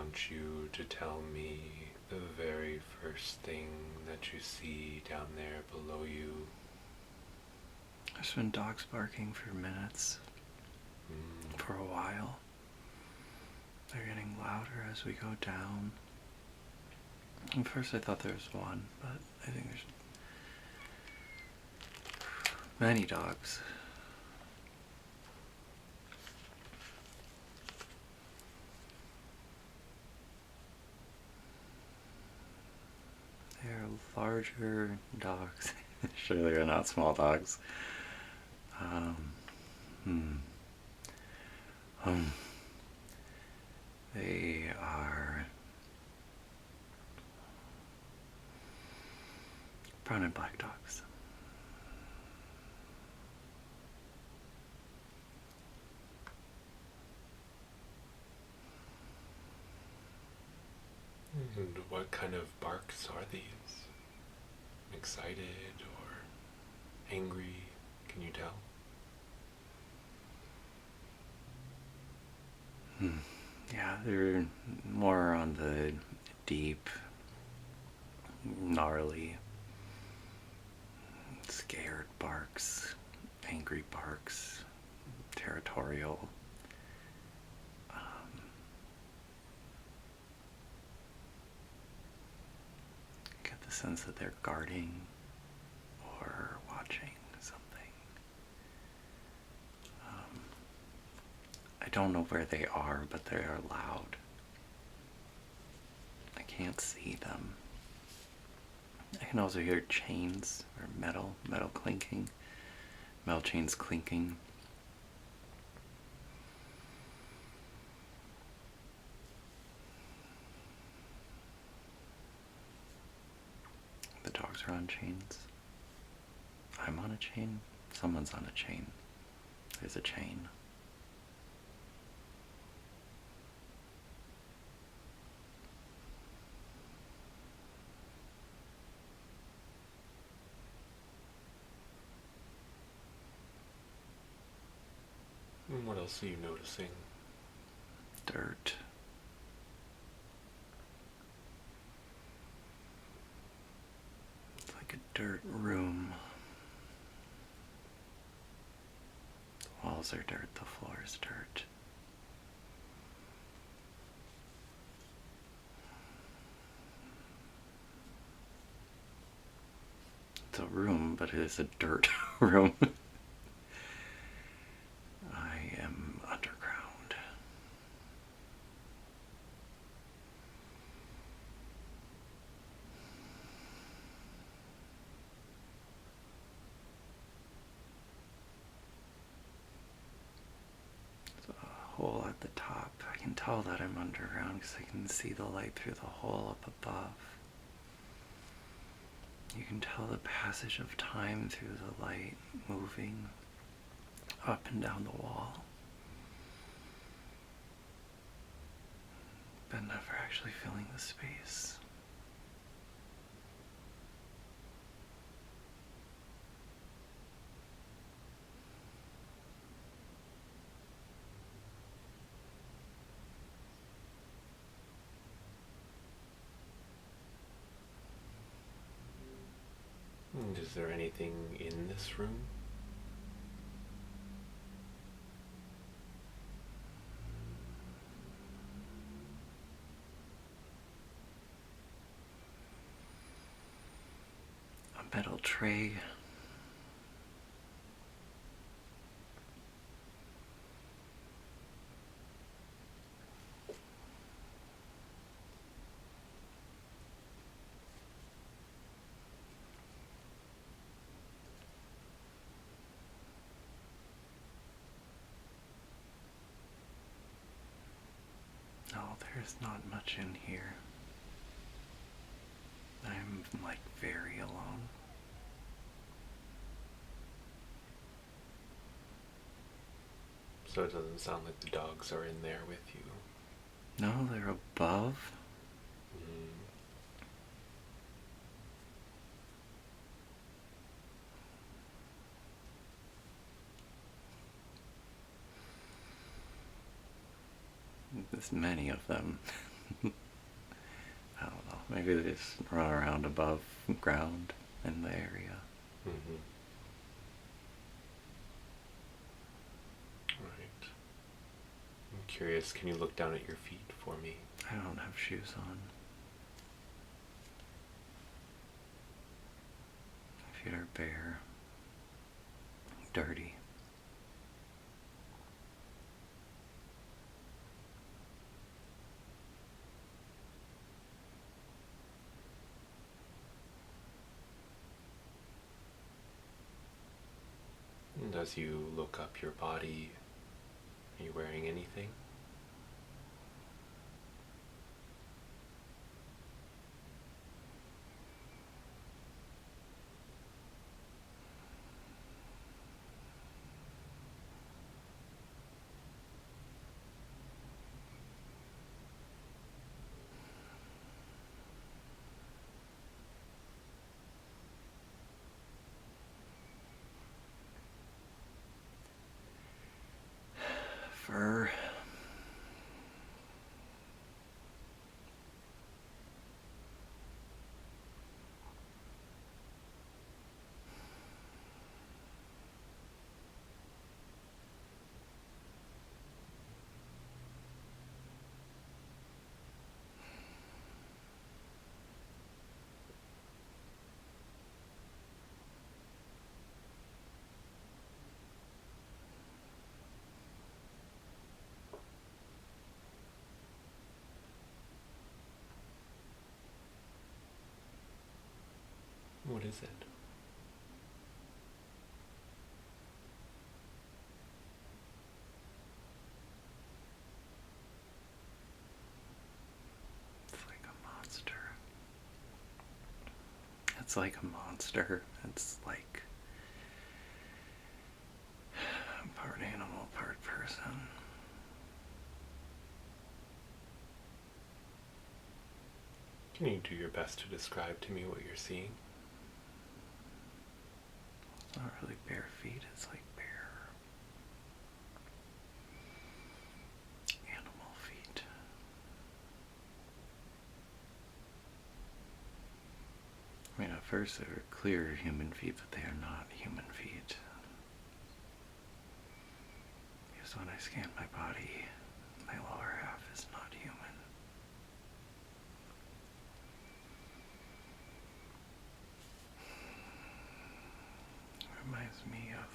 want you to tell me the very first thing that you see down there below you. There's been dogs barking for minutes, for a while. They're getting louder as we go down. At first I thought there was one, but I think there's many dogs. They're larger dogs. Surely they're not small dogs. They are brown and black dogs. And what kind of barks are these? Excited or angry? Can you tell? Yeah, they're more on the deep, gnarly, scared barks, angry barks, territorial. Get the sense that they're guarding or watching something. I don't know where they are, but they are loud. I can't see them. I can also hear chains or metal clinking, metal chains clinking. The dogs are on chains. I'm on a chain. Someone's on a chain. There's a chain. And what else are you noticing? Dirt. It's like a dirt room. The walls are dirt, the floor is dirt. It's a room, but it is a dirt room. I am underground. There's a hole at the top. I can tell that I'm underground because I can see the light through the hole up above. You can tell the passage of time through the light moving up and down the wall, but never actually filling the space. And is there anything in this room? A metal tray. No, there's not much in here. I'm like very alone. So it doesn't sound like the dogs are in there with you. No, they're above. There's many of them. I don't know. Maybe they just run around above ground in the area. Mm-hmm. Right. I'm curious, can you look down at your feet for me? I don't have shoes on. My feet are bare, dirty. And as you look up your body, are you wearing anything? Fur. What is it? It's like a monster. It's like a monster. It's like part animal, part person. Can you do your best to describe to me what you're seeing? It's not really bare feet, it's like bare animal feet. I mean, at first they were clear human feet, but they are not human feet. Because when I scan my body, my lower half is not human. Reminds me of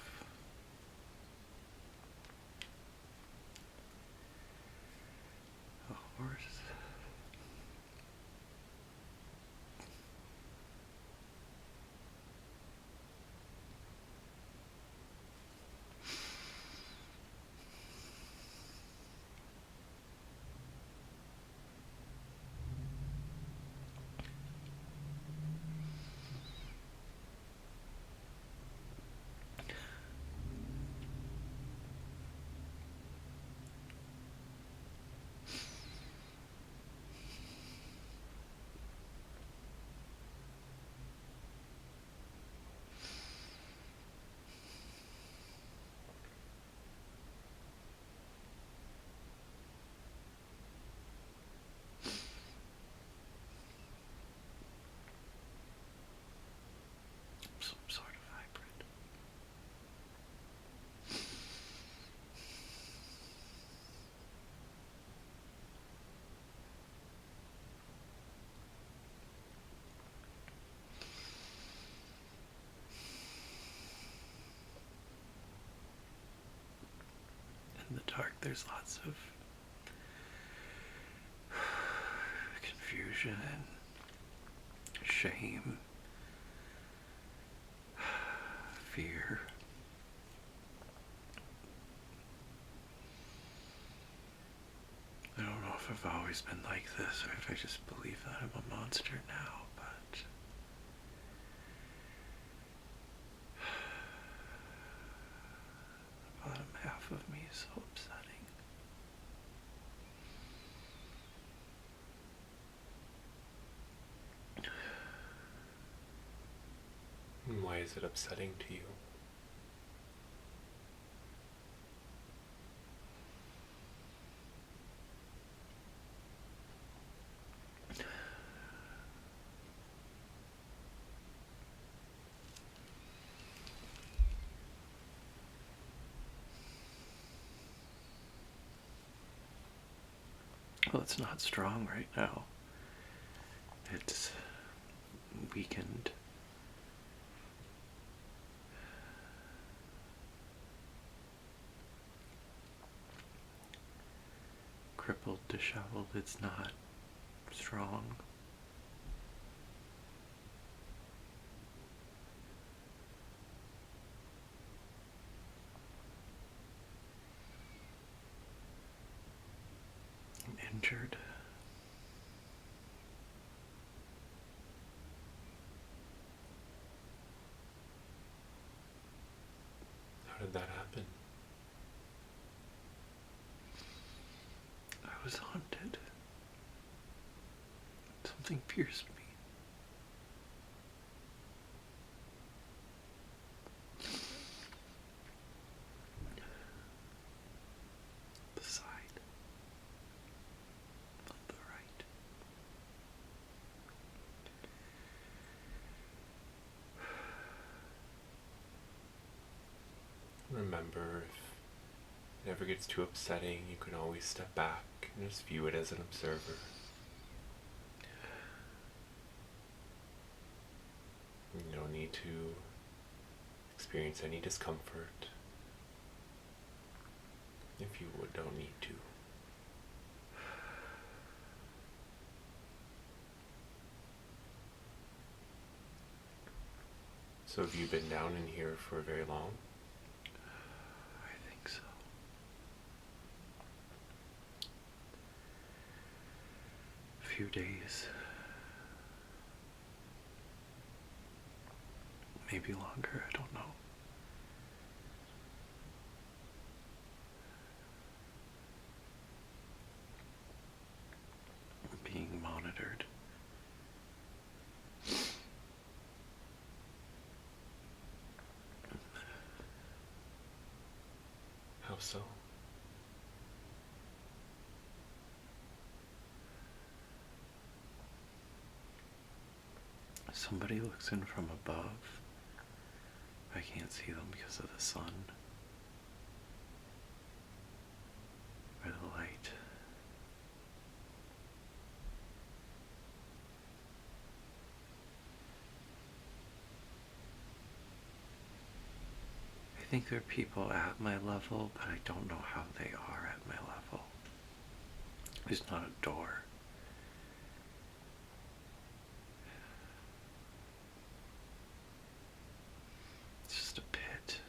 a horse. Some sort of hybrid. In the dark, there's lots of confusion and shame, fear. I don't know if I've always been like this or if I just believe that I'm a monster now, but the bottom half of me is so upsetting. And why is it upsetting to you? Well, it's not strong right now. It's weakened. Crippled, disheveled, it's not strong. I'm injured. How did that happen? I was haunted. Something pierced me. The side. On the right. Remember, if it ever gets too upsetting, you can always step back and just view it as an observer. You don't need to experience any discomfort if you don't need to. So have you been down in here for very long? I think so. A few days. Maybe longer, I don't know. I'm being monitored. How so? Somebody looks in from above. I can't see them because of the sun or the light. I think there are people at my level, but I don't know how they are at my level. There's not a door. It's just a pit.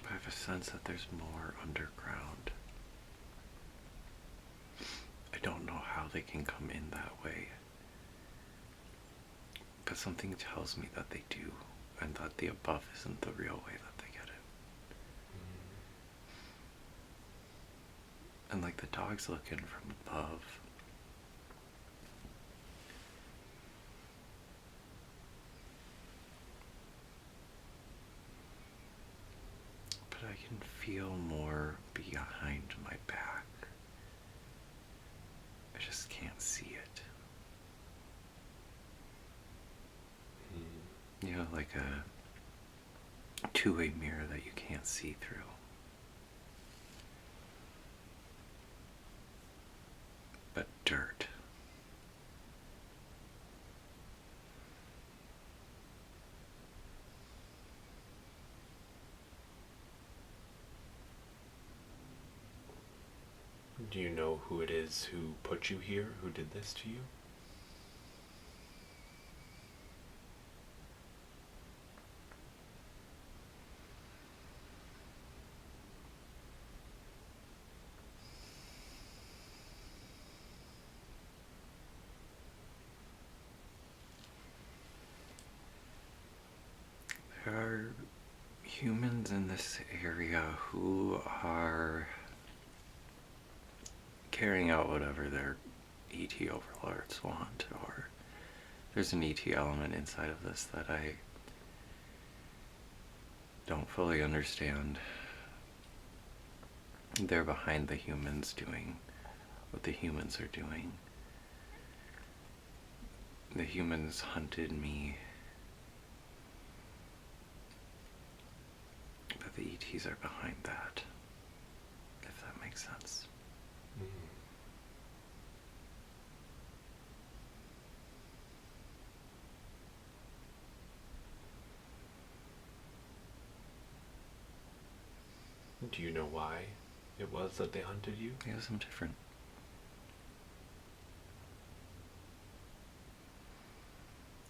I have a sense that there's more underground. I don't know how they can come in that way, but something tells me that they do, and that the above isn't the real way that they get it. And like the dog's looking from above. But I can feel more behind my back. I just can't see it. You know, like a two-way mirror that you can't see through. But dirt. Do you know who it is who put you here, who did this to you? There are humans in this area who are carrying out whatever their ET overlords want, or there's an ET element inside of this that I don't fully understand. They're behind the humans doing what the humans are doing. The humans hunted me the ETs are behind that, if that makes sense. Mm. Do you know why it was that they hunted you? Because I'm different.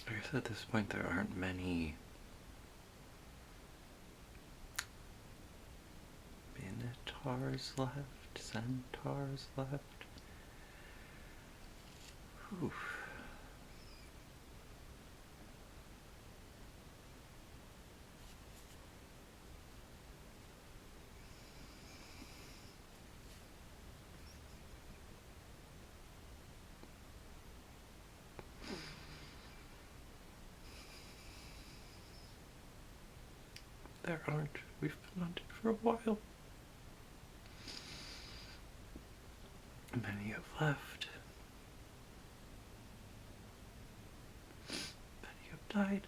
I guess at this point there aren't many minotaurs left, centaurs left. Whew. There aren't. We've been hunted for a while. Many have left. Many have died.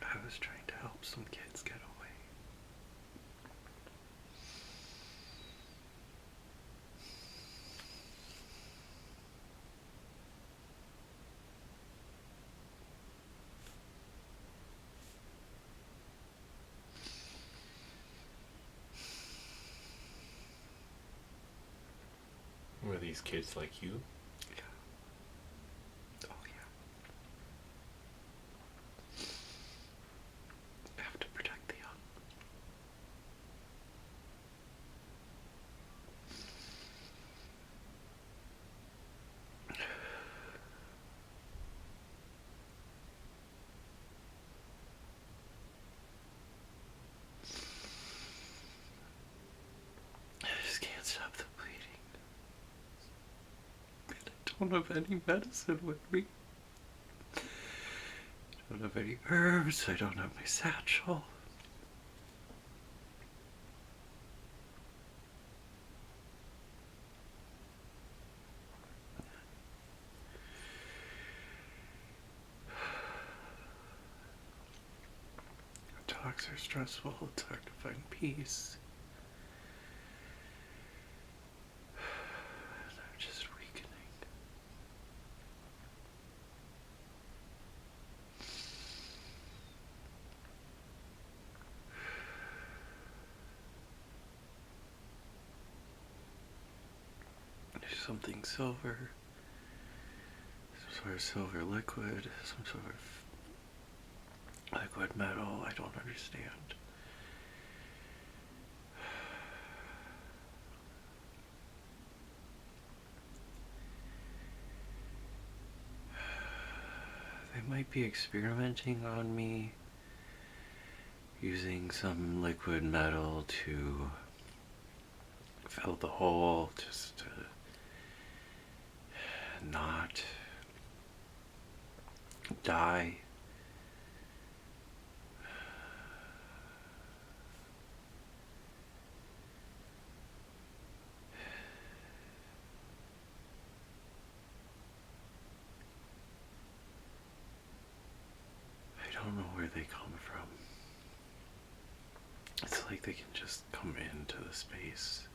I was trying to help some kids get away. Were these kids like you? Yeah. Oh, yeah. I have to protect the young. I just can't stop the bleeding. And I don't have any medicine with me. I don't have any herbs. I don't have my satchel. Talks are stressful. It's hard to find peace. And I'm just weakening. There's something silver. Some sort of silver liquid. Some sort of liquid metal. I don't understand. They might be experimenting on me using some liquid metal to fill the hole, just to not die. I don't know where they come from. It's like they can just come into the space.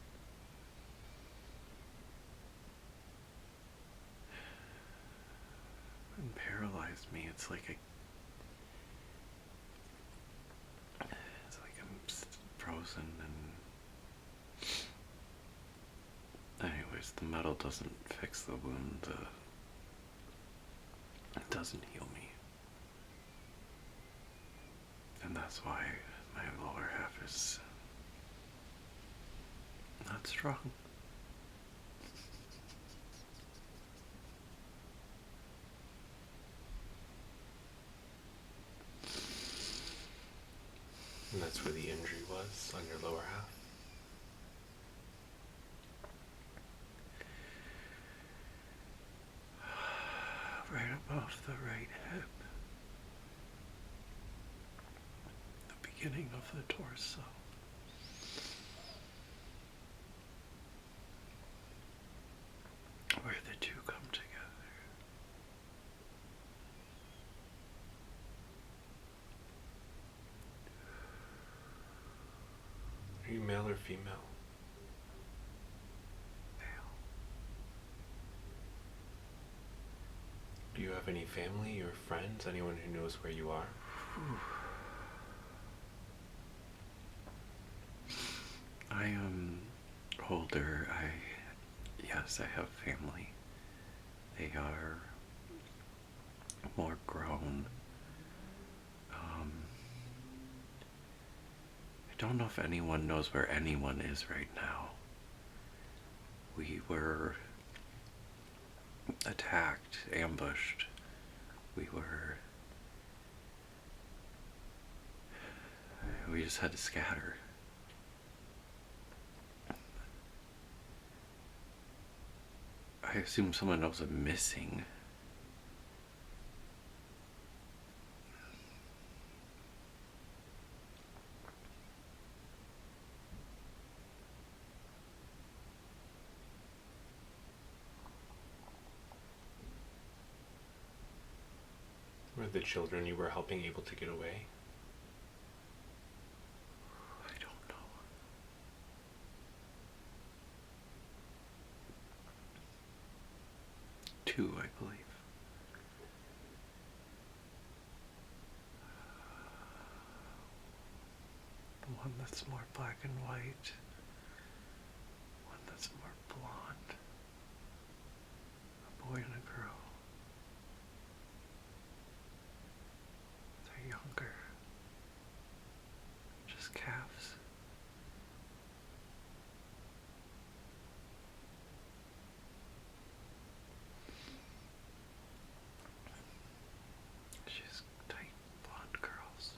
And paralyze me. It's like I'm frozen and anyways, the metal doesn't fix the wound. It doesn't heal me. And that's why my lower half is not strong. And that's where the injury was, on your lower half? Right above the right hip. beginning of the torso. Where the two come together. Are you male or female? Male. Do you have any family or friends? Anyone who knows where you are? I am older. Yes, I have family. They are more grown. I don't know if anyone knows where anyone is right now. We were attacked, ambushed. We just had to scatter. I assume someone knows I'm missing. Were the children you were helping able to get away? I don't know. Two, I believe. The one that's more black and white. One that's more blonde. A boy and a girl. They're younger. Just calves. She's tight blonde curls.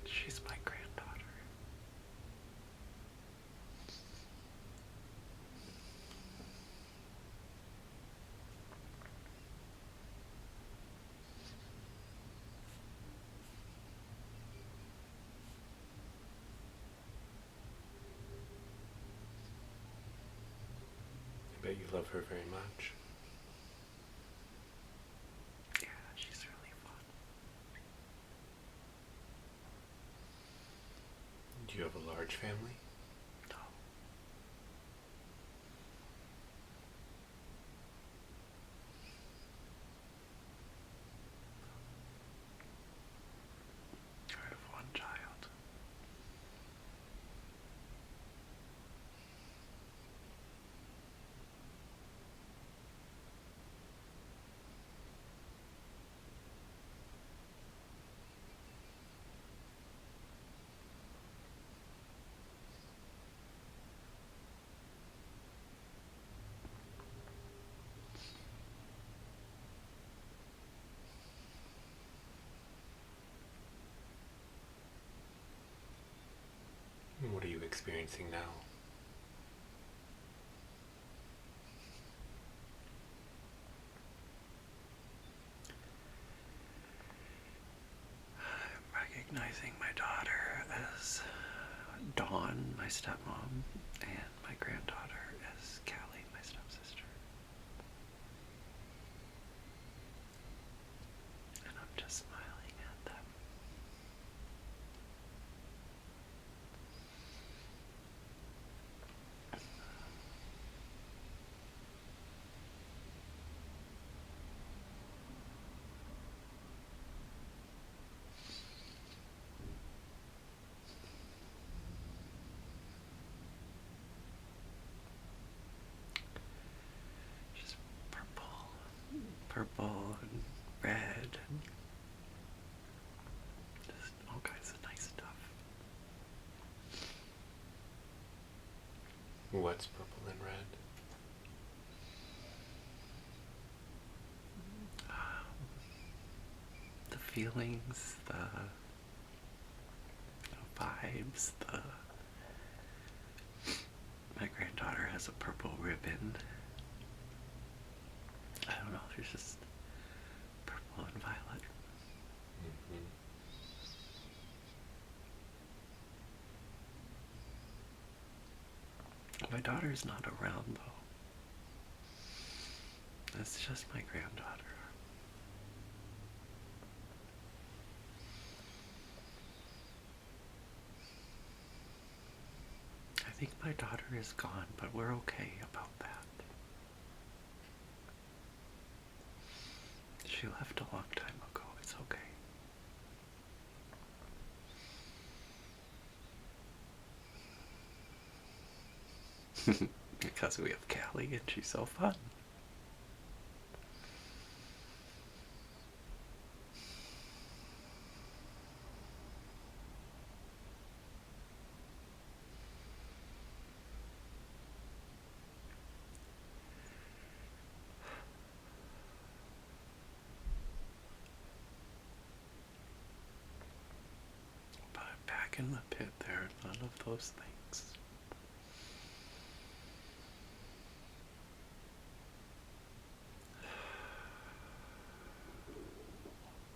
She's my granddaughter. I bet you love her very much. Yeah, she's really fun. Do you have a large family? No. I have one child. And what are you experiencing now? I'm recognizing my daughter as Dawn, my stepmom, and my granddaughter as Callie, my stepsister. And I'm just smiling at them. Just purple and red and just all kinds of nice stuff. What's purple and red? feelings, the vibes, my granddaughter has a purple ribbon. I don't know, there's just purple and violet. Mm-hmm. My daughter's not around though. It's just my granddaughter. I think my daughter is gone, but we're okay about that. She left a long time ago. It's okay. Because we have Callie and she's so fun. But back in the pit there are none of those things.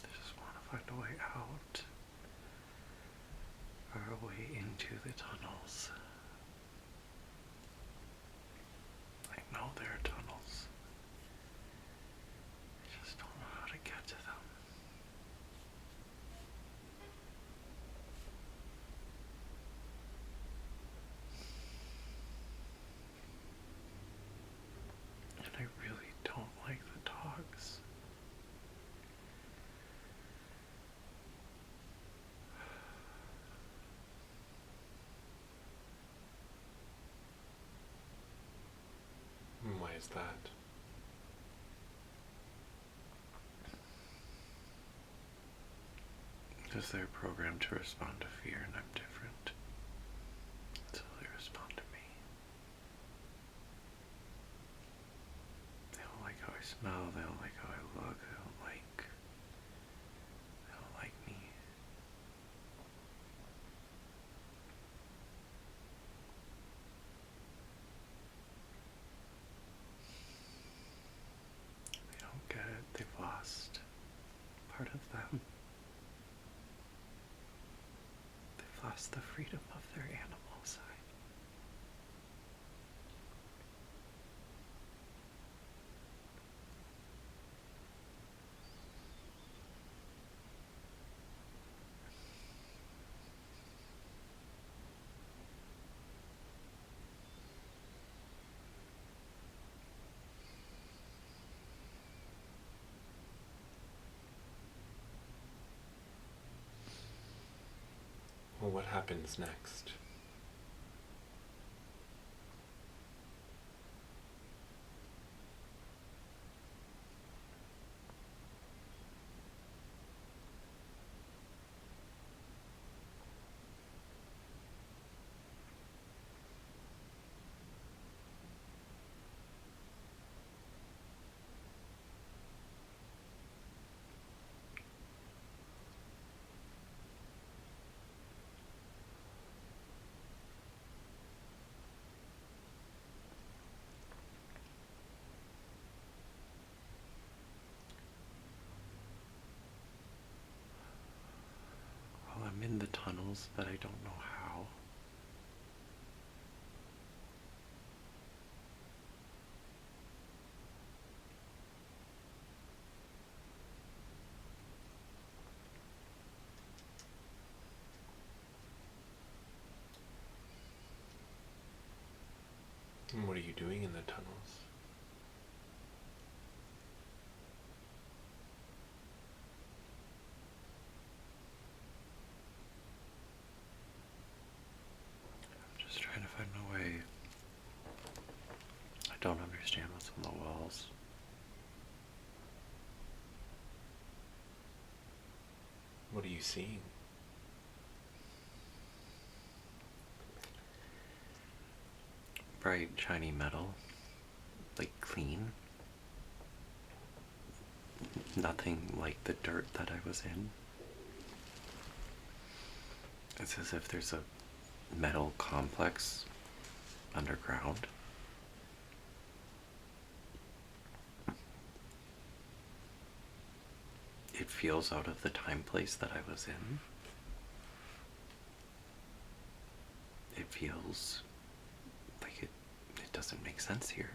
I just want to find a way out. Or a way into the tunnels. I know there are tunnels. I just don't know how to get to them. And I really don't like the dogs. Why is that? Because they're programmed to respond to fear and I'm different. So they respond to me. They don't like how I smell, they don't like how I look, they don't like me. They don't get it, they've lost part of them. They've lost the freedom of their animal side. Well, what happens next? Well, I'm in the tunnels, but I don't know how. And what are you doing in the tunnels? I'm just trying to find my way. I don't understand what's on the walls. What are you seeing? Bright, shiny metal. Like clean. nothing like the dirt that I was in. It's as if there's a metal complex underground. It feels out of the time place that I was in. It feels like it doesn't make sense here.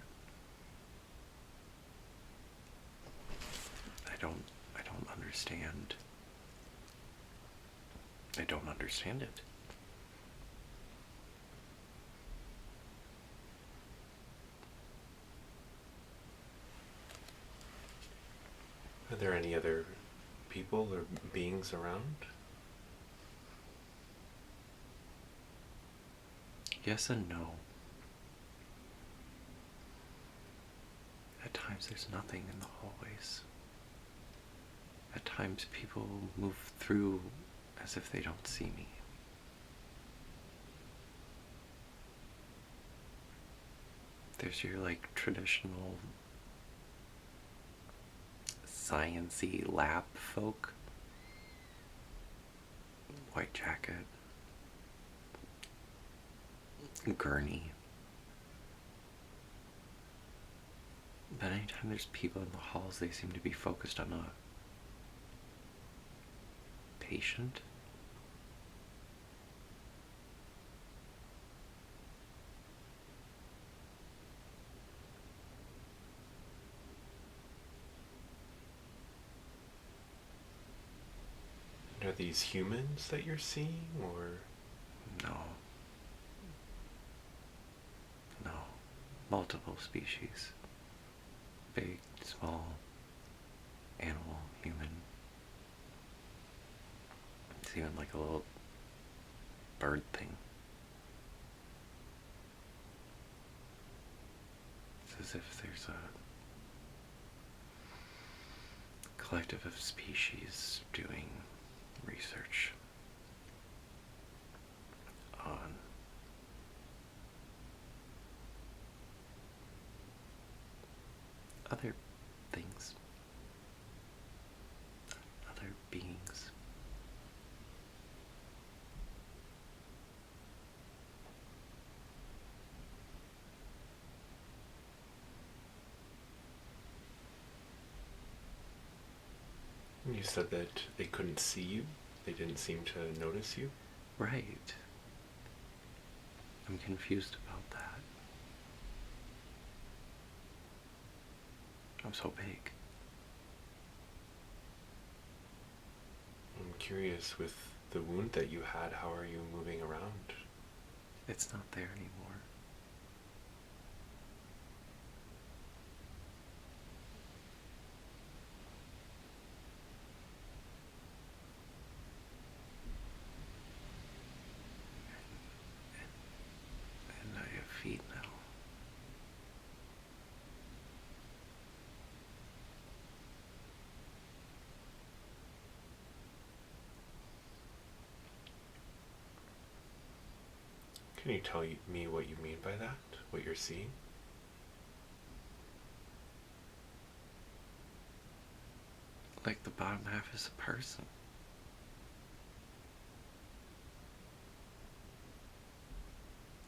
I don't understand. I don't understand it. Are there any other people or beings around? Yes and no. At times there's nothing in the hallways. At times people move through as if they don't see me. There's your like traditional science-y lab folk. White jacket. Gurney. But anytime there's people in the halls, they seem to be focused on a patient. Are these humans that you're seeing, or? No. No. Multiple species. Big, small, animal, human. It's even like a little bird thing. It's as if there's a collective of species doing research on other things, other beings. You said that they couldn't see you? They didn't seem to notice you? Right. I'm confused about that. I'm so big. I'm curious, with the wound that you had, how are you moving around? It's not there anymore. And I have feet now. Can you tell me what you mean by that? What you're seeing? Like the bottom half is a person.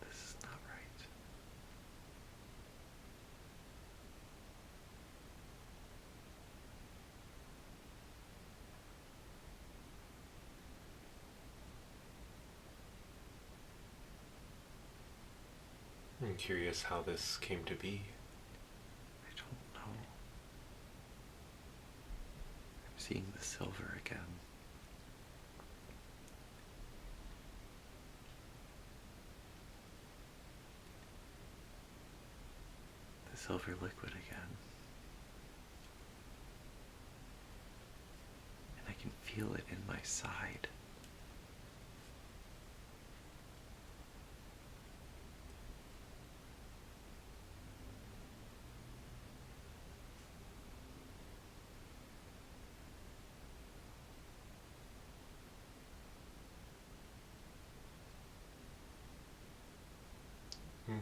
This is not right. I'm curious how this came to be. I don't know. I'm seeing the silver again. The silver liquid again. And I can feel it in my side.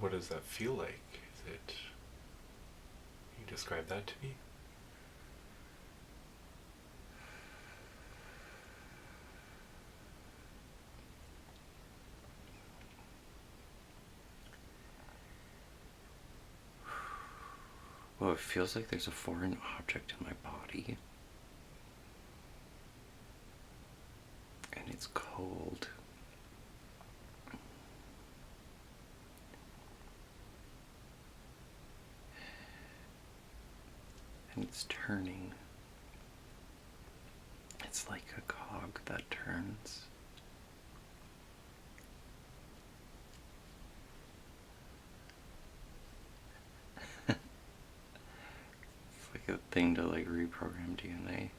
What does that feel like? Is it... Can you describe that to me? Well, it feels like there's a foreign object in my body. And it's cold. And it's turning. It's like a cog that turns. It's like a thing to like reprogram DNA.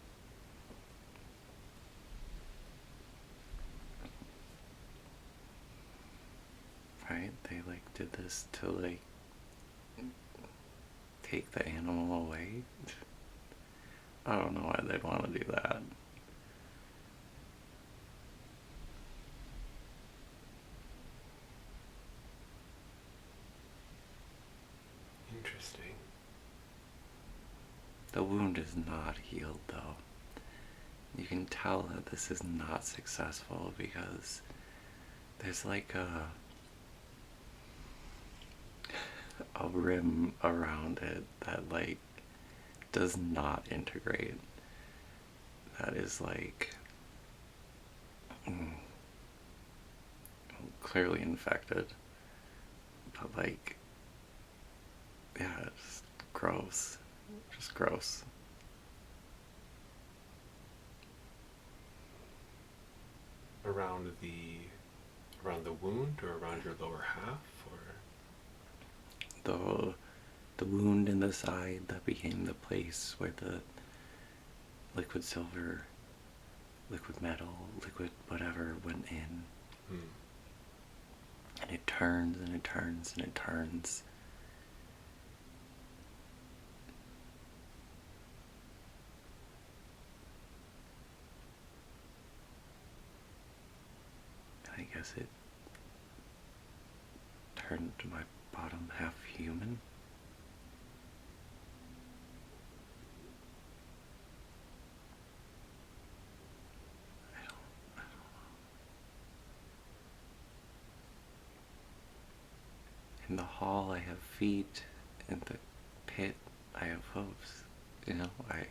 Right? They like did this to like take the animal away. I don't know why they'd want to do that. Interesting. The wound is not healed though. You can tell that this is not successful because there's like a rim around it that like does not integrate. That is like clearly infected, but like, yeah, it's gross. Just gross. Around the wound or around your lower half or The wound in the side that became the place where the liquid silver, liquid metal, liquid whatever went in. And it turns and it turns and it turns. And I guess it turned my bottom half human. I don't know. In the hall I have feet, in the pit I have hooves. You know, I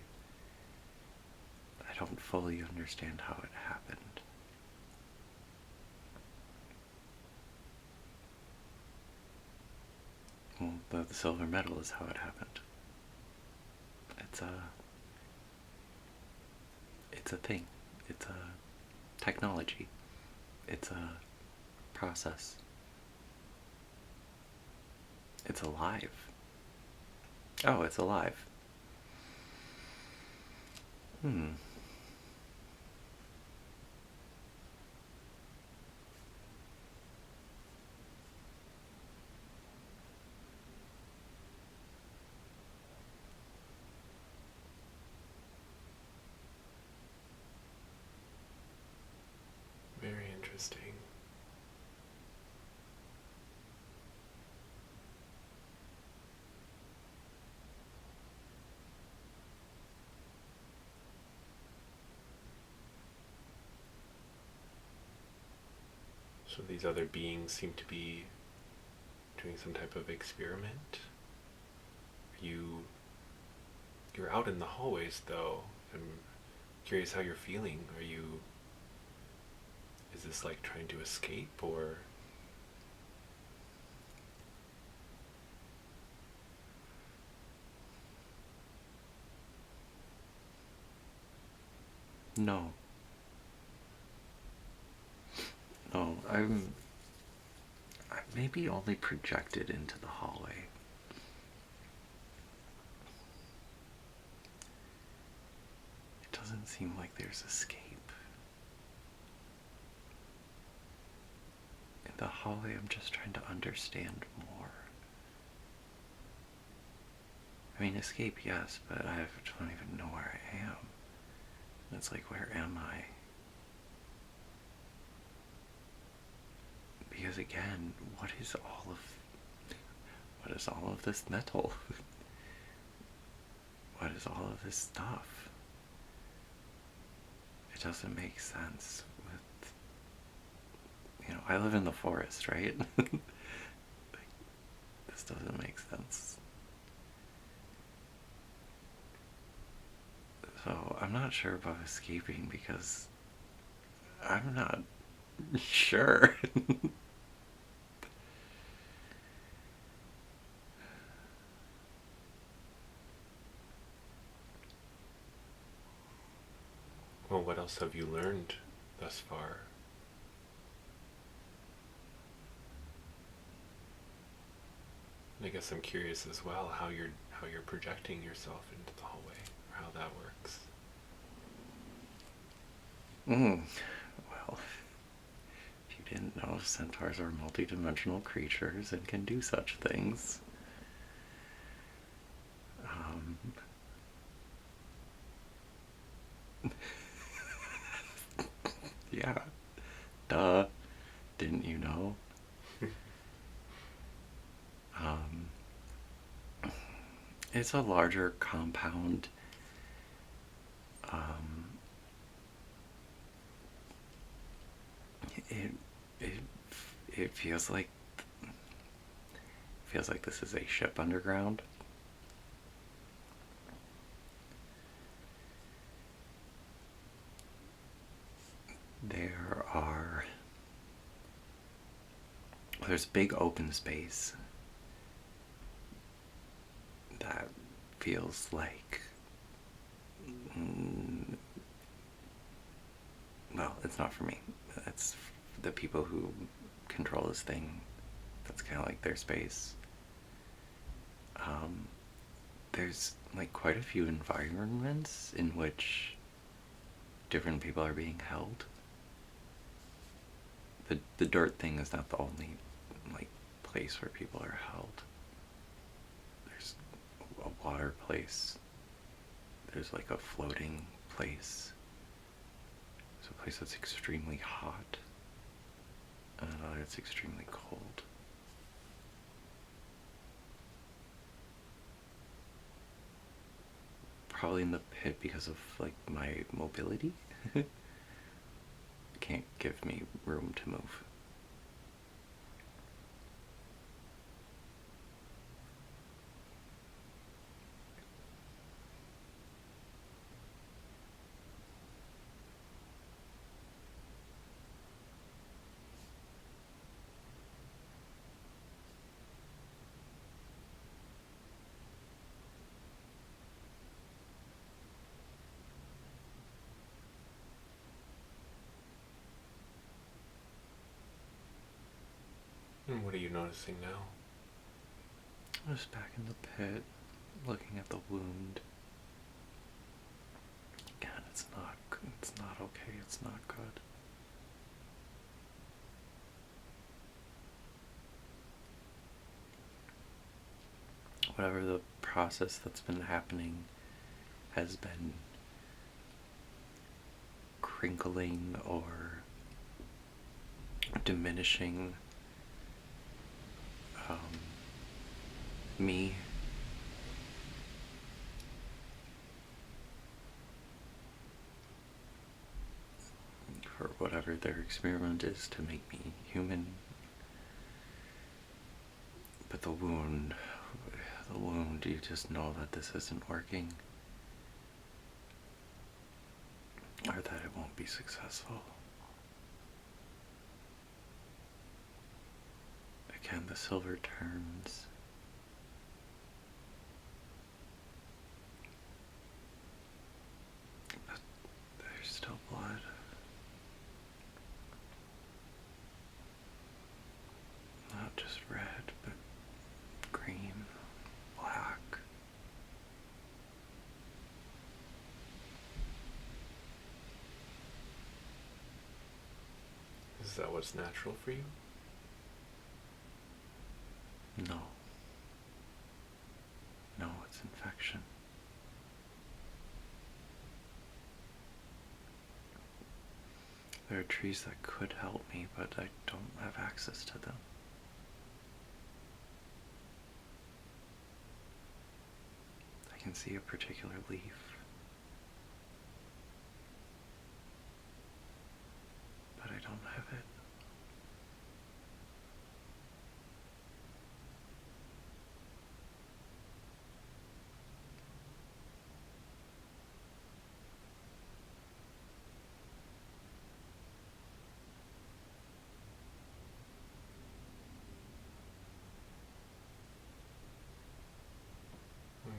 don't fully understand how it happened. Well, the silver medal is how it happened. It's a thing. It's a technology. It's a process. It's alive. Oh, it's alive. very interesting. So these other beings seem to be doing some type of experiment. You're out in the hallways though. I'm curious how you're feeling. Is this like trying to escape or No. No, I'm maybe only projected into the hallway. It doesn't seem like there's escape. In the hallway, I'm just trying to understand more. I mean, escape, yes, but I don't even know where I am. It's like, where am I? Because again, what is all of this metal? What is all of this stuff? It doesn't make sense with, I live in the forest, right? This doesn't make sense. So I'm not sure about escaping because I'm not sure. Well, what else have you learned thus far? And I guess I'm curious as well how you're projecting yourself into the hallway, or how that works. Well, if you didn't know, centaurs are multidimensional creatures and can do such things. Um, yeah, duh. Didn't you know? Um, it's a larger compound. Um, it it it feels like this is a ship underground. There's big open space that feels like, mm, well, it's not for me. It's the people who control this thing. That's kind of like their space. Um, there's like quite a few environments in which different people are being held. The dirt thing is not the only like place where people are held. There's a water place. There's like a floating place. There's a place that's extremely hot, and another that's extremely cold. Probably in the pit because of like my mobility. Can't give me room to move. And what are you noticing now? I'm just back in the pit, looking at the wound. God, it's not okay, it's not good. Whatever the process that's been happening has been crinkling or diminishing me. For whatever their experiment is to make me human. But the wound, you just know that this isn't working. Or that it won't be successful. Again, the silver turns. But there's still blood. Not just red, but green, black. Is that what's natural for you? No. No, it's infection. There are trees that could help me, but I don't have access to them. I can see a particular leaf, but I don't have it.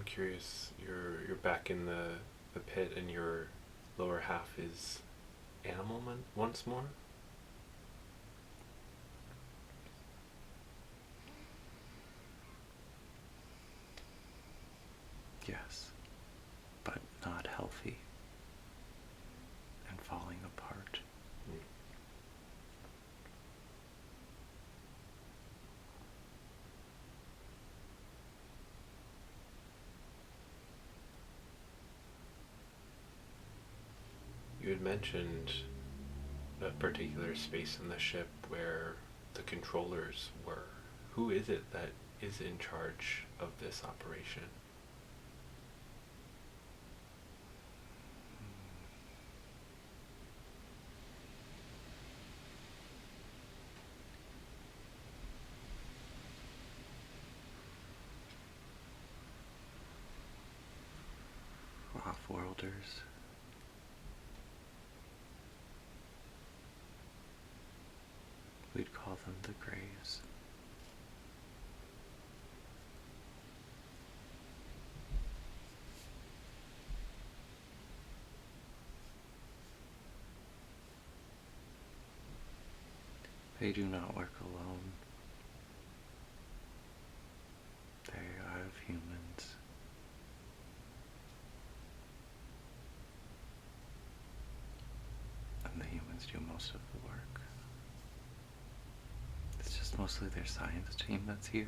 curious. You're back in the pit, and your lower half is animal once more. Yes, but not healthy and falling apart. Mm. You had mentioned a particular space in the ship where the controllers were. Who is it that is in charge of this operation? Off-worlders. We'd call them the Greys. They do not work alone. They are of humans. And the humans do most of the work. It's just mostly their science team that's here.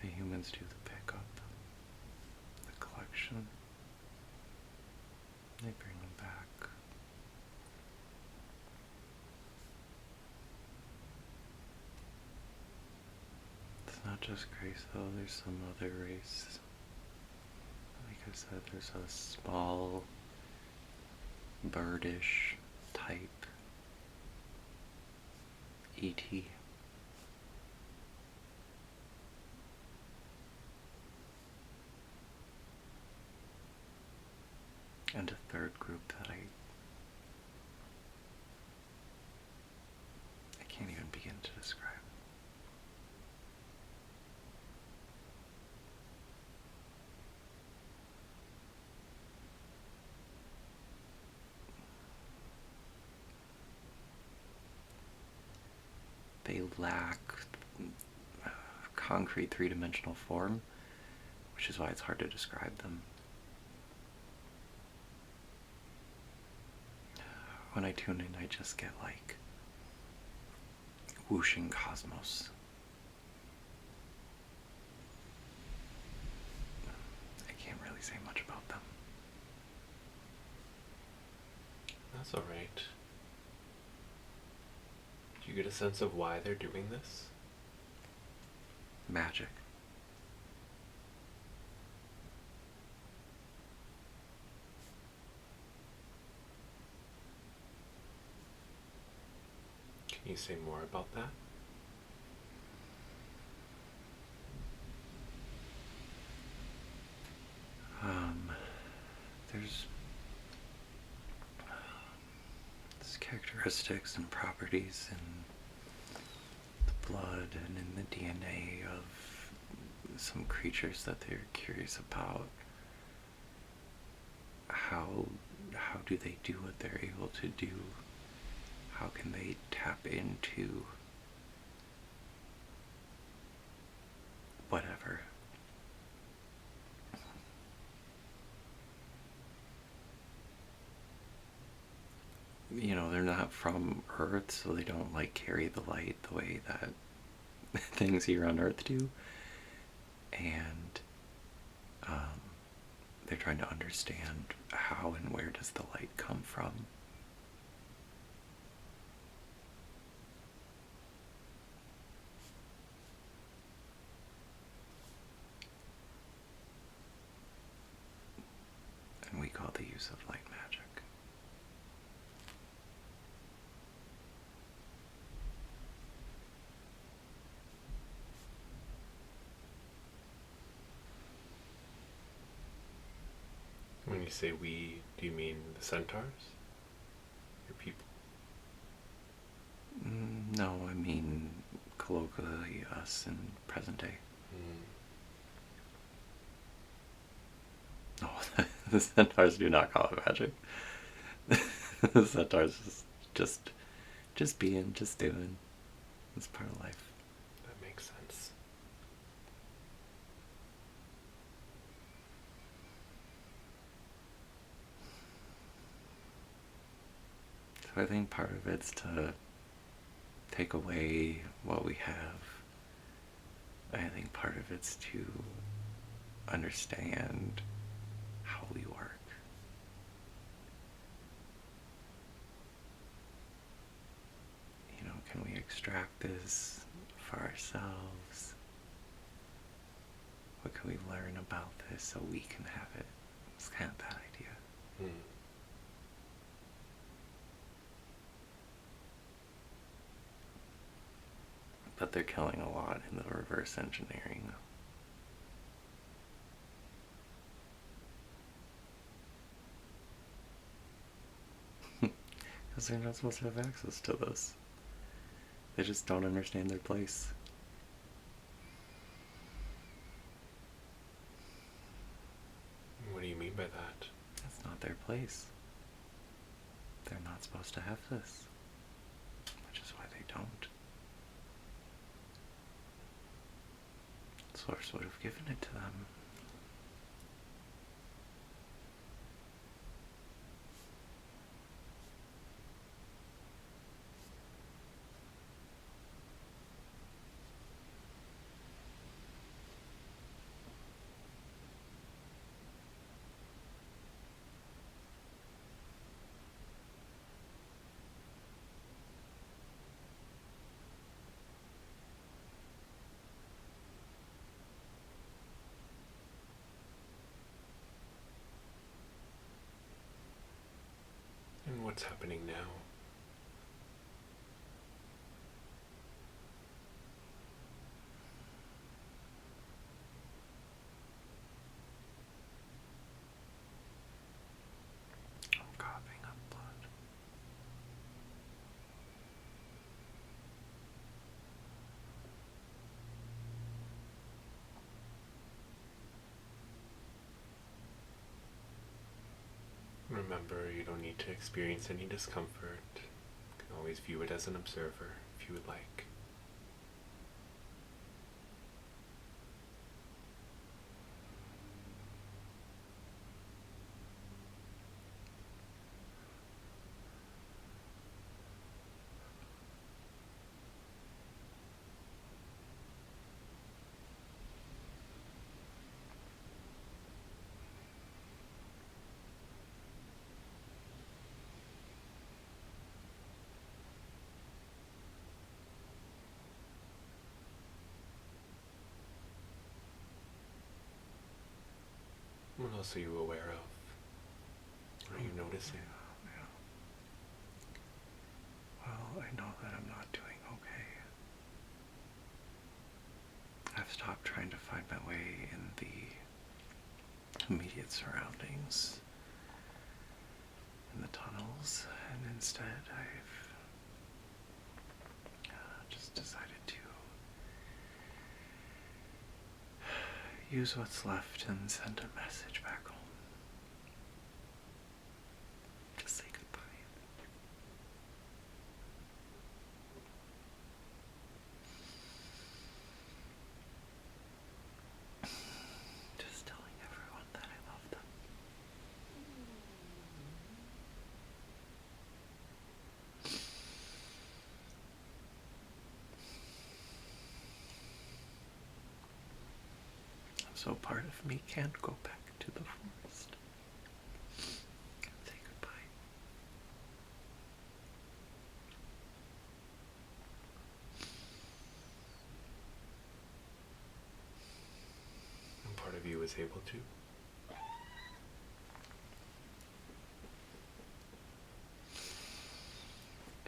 The humans do the pickup, the collection. They bring them back. It's not just Grace though, there's some other race. Like I said, there's a small, birdish type ET. And a third group that I can't even begin to describe. They lack concrete three-dimensional form, which is why it's hard to describe them. When I tune in, I just get like whooshing cosmos. I can't really say much about them. That's alright. Do you get a sense of why they're doing this? Magic. Can you say more about that? There's characteristics and properties in the blood and in the DNA of some creatures that they're curious about. How do they do what they're able to do? How can they tap into whatever? You know, they're not from Earth, so they don't like carry the light the way that things here on Earth do. And they're trying to understand how and where does the light come from. And we call the use of light magic. When you say we, do you mean the centaurs? Your people? No, I mean colloquially us in present day. No, the centaurs do not call it magic. The centaurs just being, just doing. It's part of life. That makes sense. So I think part of it's to take away what we have. I think part of it's to understand how we work. You know, can we extract this for ourselves? What can we learn about this so we can have it? It's kind of that idea. But they're killing a lot in the reverse engineering. Because they're not supposed to have access to this. They just don't understand their place. What do you mean by that? That's not their place. They're not supposed to have this. Which is why they don't. Source would have given it to them. And what's happening now? I'm coughing up blood. Remember, you don't need to experience any discomfort. You can always view it as an observer, if you would like. What else are you aware of? What are you noticing? Yeah. Well, I know that I'm not doing okay. I've stopped trying to find my way in the immediate surroundings, in the tunnels, and instead I've just decided to use what's left and send a message back home. Just say goodbye. Just telling everyone that I love them. So part of me can't go back to the forest. Say goodbye. And part of you is able to.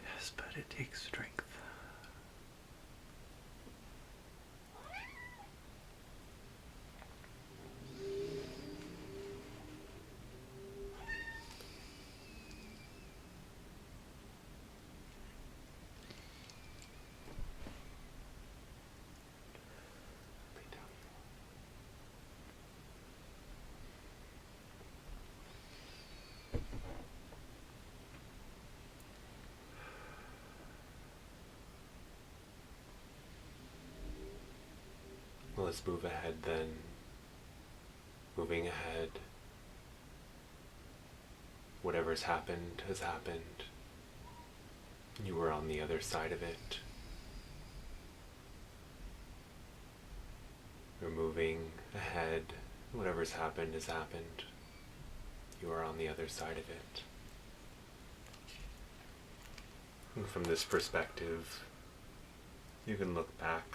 Yes, but it takes strength. Well, let's move ahead then. Moving ahead. Whatever's happened has happened. You were on the other side of it. You're moving ahead. Whatever's happened has happened. You are on the other side of it. And from this perspective, you can look back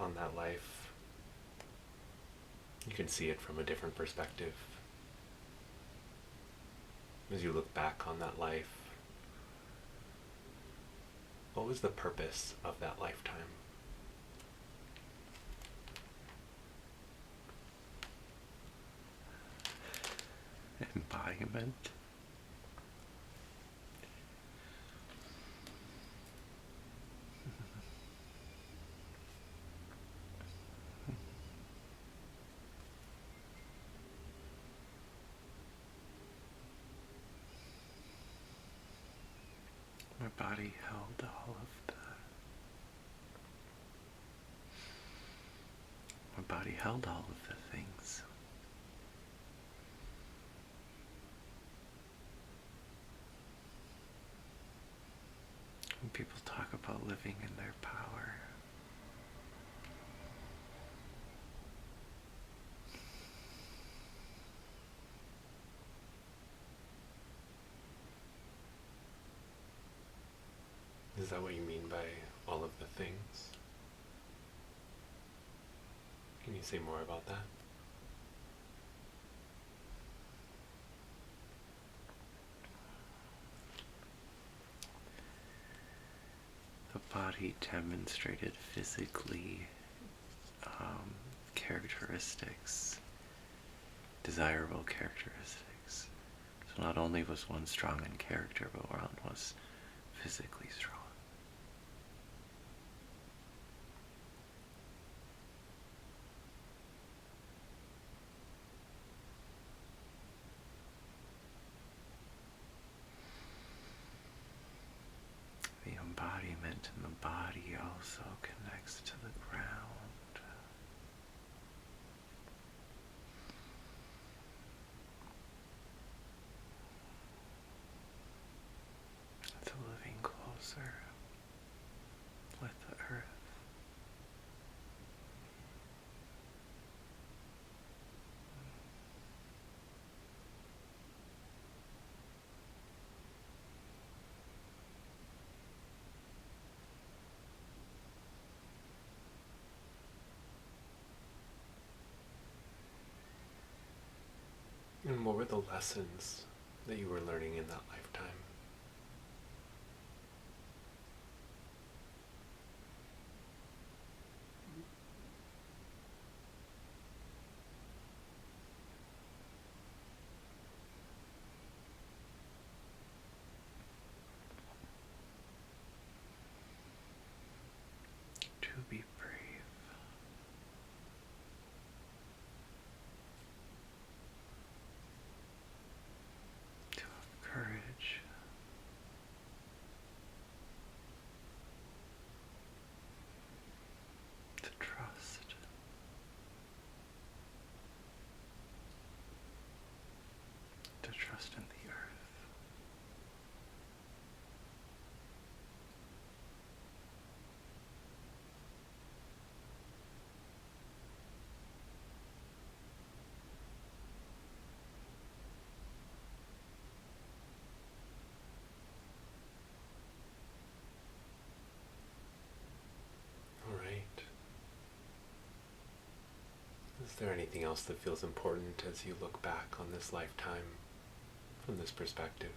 on that life. You can see it from a different perspective. As you look back on that life, what was the purpose of that lifetime? Embodiment. My body held all of the things. When people talk about living in their power, Is that what you mean by all of the things? Can you say more about that? the body demonstrated physically characteristics, desirable characteristics. So not only was one strong in character, but one was physically strong. The embodiment in the body also connects to the ground. It's living closer with the earth. And what were the lessons that you were learning in that lifetime? To be brave. To have courage. To trust. To trust in the earth. All right. Is there anything else that feels important as you look back on this lifetime from this perspective?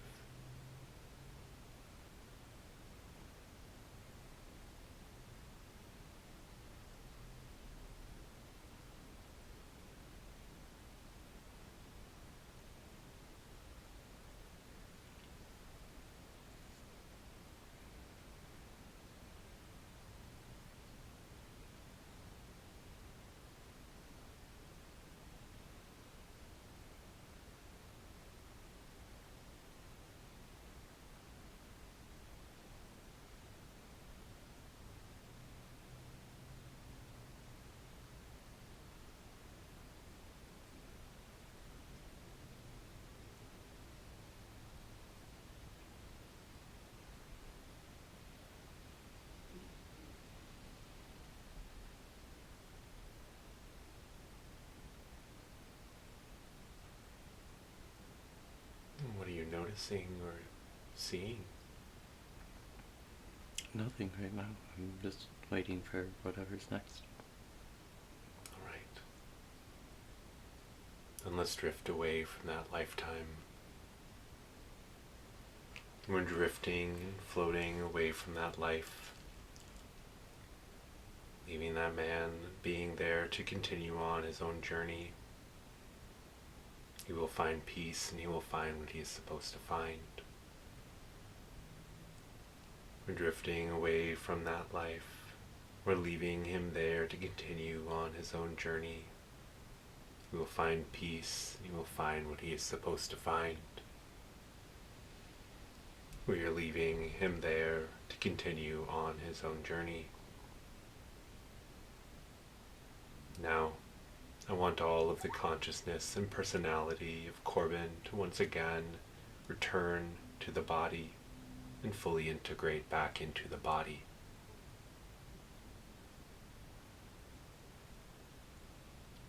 witnessing or seeing? Nothing right now. I'm just waiting for whatever's next. All right. Then let's drift away from that lifetime. We're drifting and floating away from that life, leaving that man being there to continue on his own journey. He will find peace and he will find what he is supposed to find. We're drifting away from that life. We're leaving him there to continue on his own journey. He will find peace. He will find what he is supposed to find. We are leaving him there to continue on his own journey. Now, I want all of the consciousness and personality of Corbin to once again return to the body and fully integrate back into the body.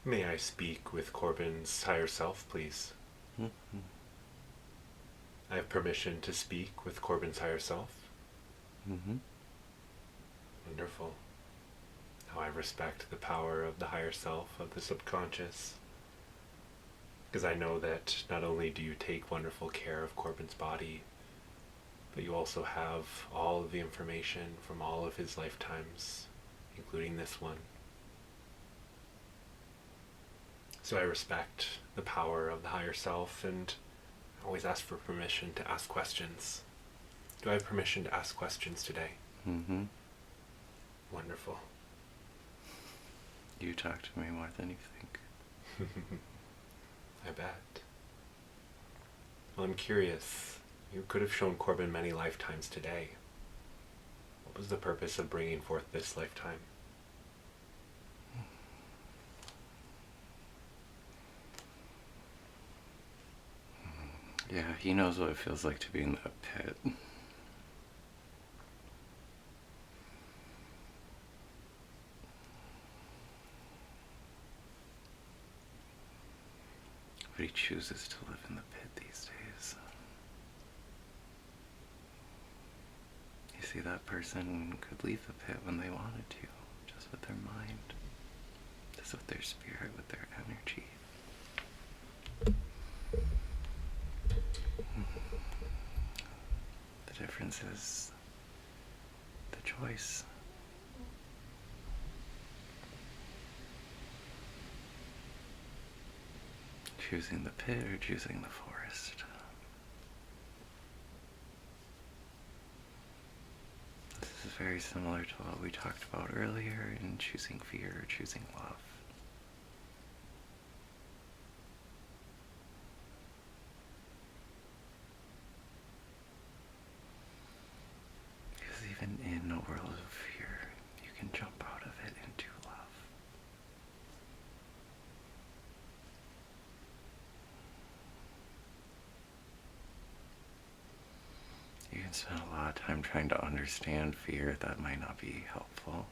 May I speak with Corbin's higher self, please? Mm-hmm. I have permission to speak with Corbin's higher self. Mm-hmm. Wonderful. How I respect the power of the higher self, of the subconscious. Because I know that not only do you take wonderful care of Corbin's body, but you also have all of the information from all of his lifetimes, including this one. So I respect the power of the higher self and always ask for permission to ask questions. Do I have permission to ask questions today? Mm-hmm. Wonderful. You talk to me more than you think. I bet. Well, I'm curious. You could have shown Corbin many lifetimes today. What was the purpose of bringing forth this lifetime? Yeah, he knows what it feels like to be in that pit. But he chooses to live in the pit these days. You see, that person could leave the pit when they wanted to, just with their mind, just with their spirit, with their energy. The difference is the choice. Choosing the pit or choosing the forest. This is very similar to what we talked about earlier in choosing fear or choosing love. Because even in a world of fear, you can jump out of it into love. You can spend a lot of time trying to understand fear. That might not be helpful.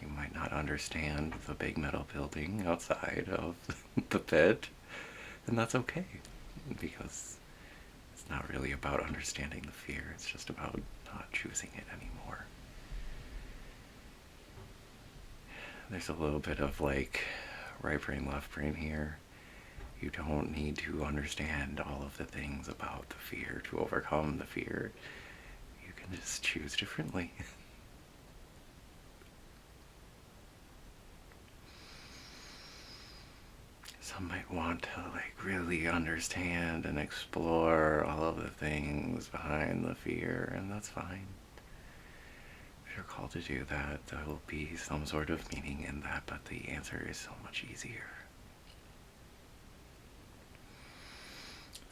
You might not understand the big metal building outside of the pit, and that's okay, because it's not really about understanding the fear. It's just about not choosing it anymore. There's a little bit of like right brain, left brain here. You don't need to understand all of the things about the fear to overcome the fear. You can just choose differently. Some might want to like really understand and explore all of the things behind the fear, and that's fine. If you're called to do that, there will be some sort of meaning in that, but the answer is so much easier.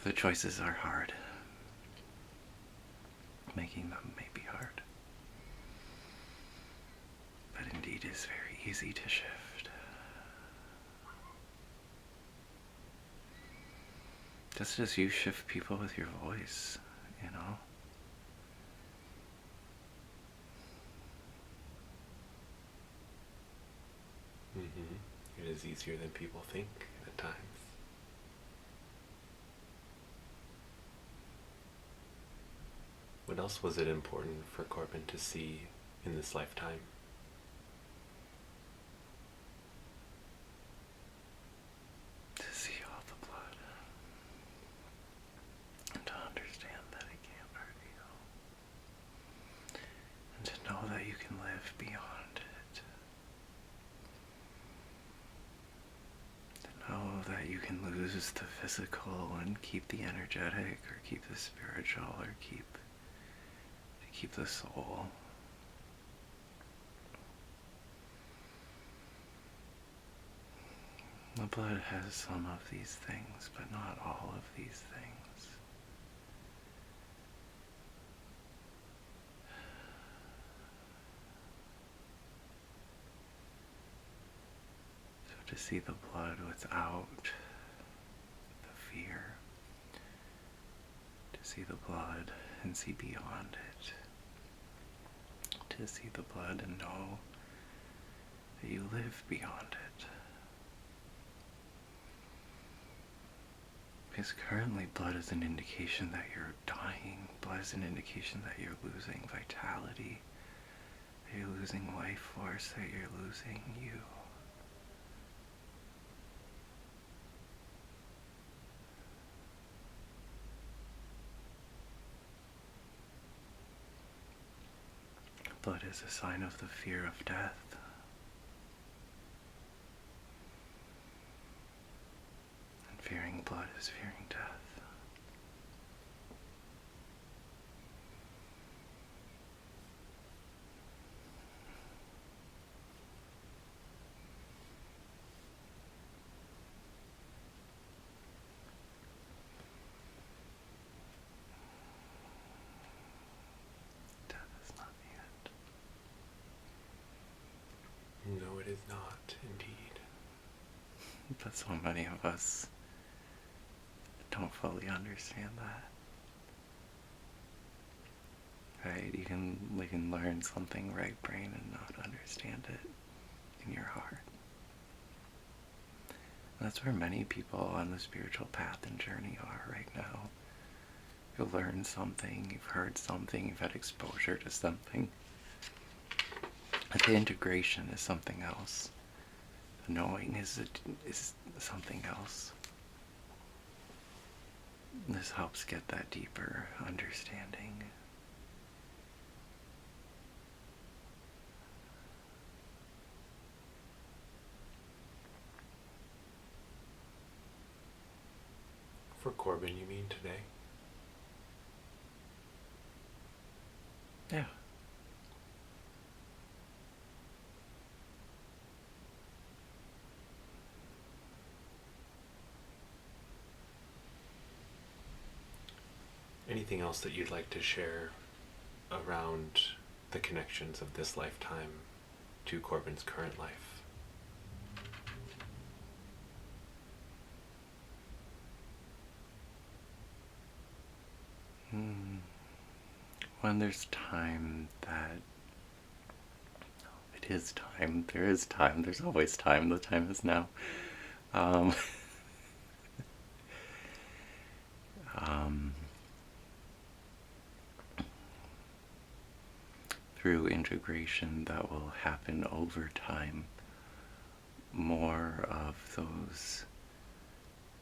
The choices are hard. Making them may be hard. But indeed is very easy to shift. Just as you shift people with your voice, you know? It is easier than people think at times. else was it important for Corbin to see in this lifetime? To see all the blood and to understand that it can't hurt you, and to know that you can live beyond it, to know that you can lose the physical and keep the energetic, or keep the spiritual, or keep the soul. The blood has some of these things, but not all of these things. So to see the blood without the fear, to see the blood and see beyond it, to see the blood and know that you live beyond it. Because currently blood is an indication that you're dying. Blood is an indication that you're losing vitality, that you're losing life force, that you're losing you. Blood is a sign of the fear of death. And fearing blood is fearing death. Death is not the end. No, it is not, indeed. But so many of us don't fully understand that. Right? We can learn something right brain and not understand it in your heart. And that's where many people on the spiritual path and journey are right now. You've learned something, you've heard something, you've had exposure to something. But the integration is something else. The knowing is something else. This helps get that deeper understanding. For Corbin, you mean today? Yeah. Anything else that you'd like to share around the connections of this lifetime to Corbin's current life? When there's time, that it is time, there is time, there's always time, the time is now. Through integration that will happen over time, more of those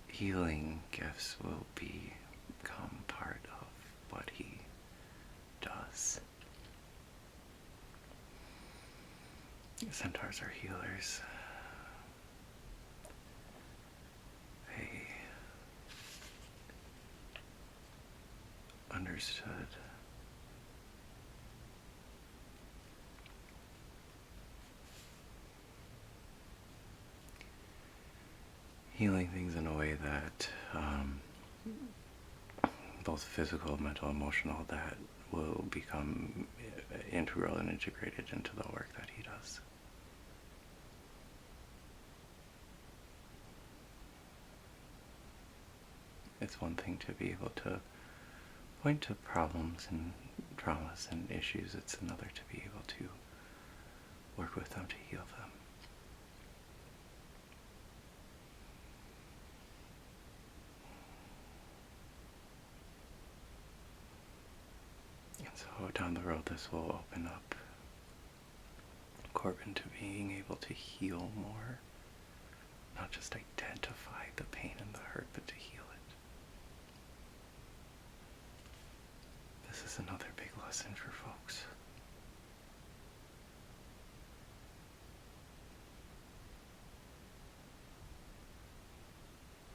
healing gifts will become part of what he does. Centaurs are healers. They understood healing things in a way that both physical, mental, emotional, that will become integral and integrated into the work that he does. It's one thing to be able to point to problems and traumas and issues. It's another to be able to work with them to heal them. And So down the road this will open up Corbin to being able to heal more. Not just identify the pain and the hurt, but to heal it. This is another big lesson for folks.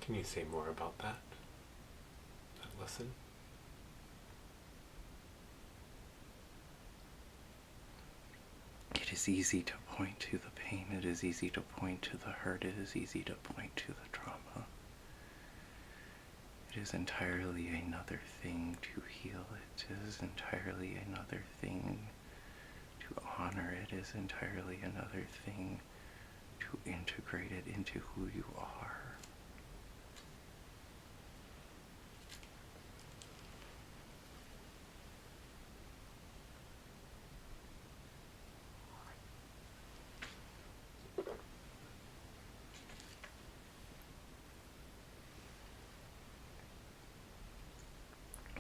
Can you say more about that lesson? It is easy to point to the pain, it is easy to point to the hurt, it is easy to point to the trauma. It is entirely another thing to heal it. It is entirely another thing to honor. It is entirely another thing to integrate it into who you are.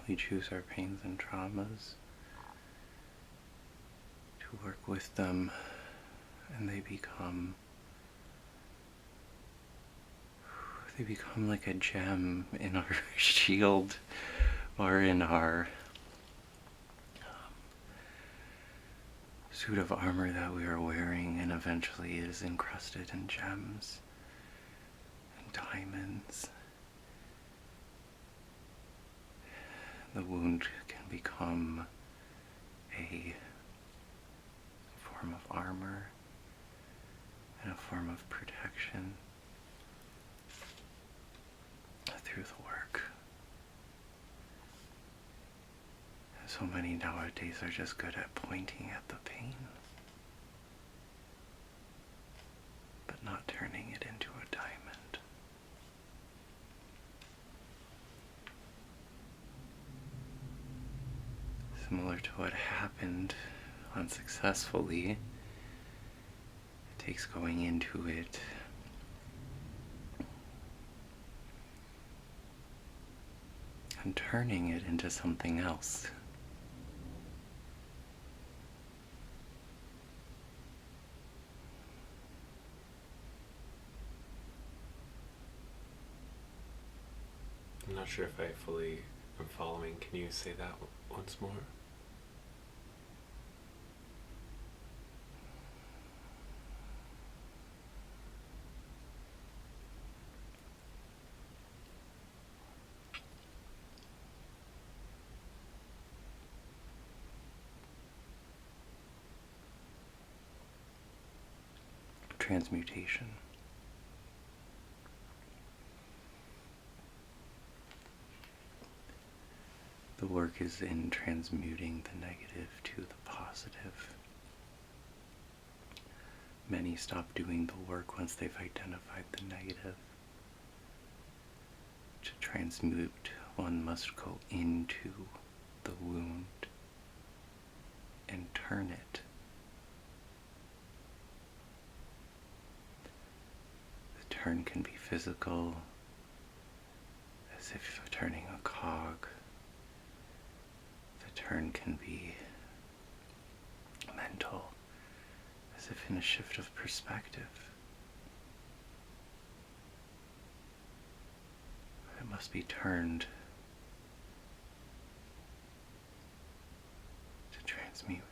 We choose our pains and traumas to work with them, and they become like a gem in our shield or in our suit of armor that we are wearing, and eventually it is encrusted in gems and diamonds. The wound can become a form of armor and a form of protection through the work. And so many nowadays are just good at pointing at the pain, but not turning it into a diamond. Similar to what happened unsuccessfully, it takes going into it and turning it into something else. I'm not sure if I fully am following. Can you say that once more? Transmutation. The work is in transmuting the negative to the positive. Many stop doing the work once they've identified the negative. To transmute, one must go into the wound and turn it. The turn can be physical, as if turning a cog. The turn can be mental, as if in a shift of perspective. It must be turned to transmute.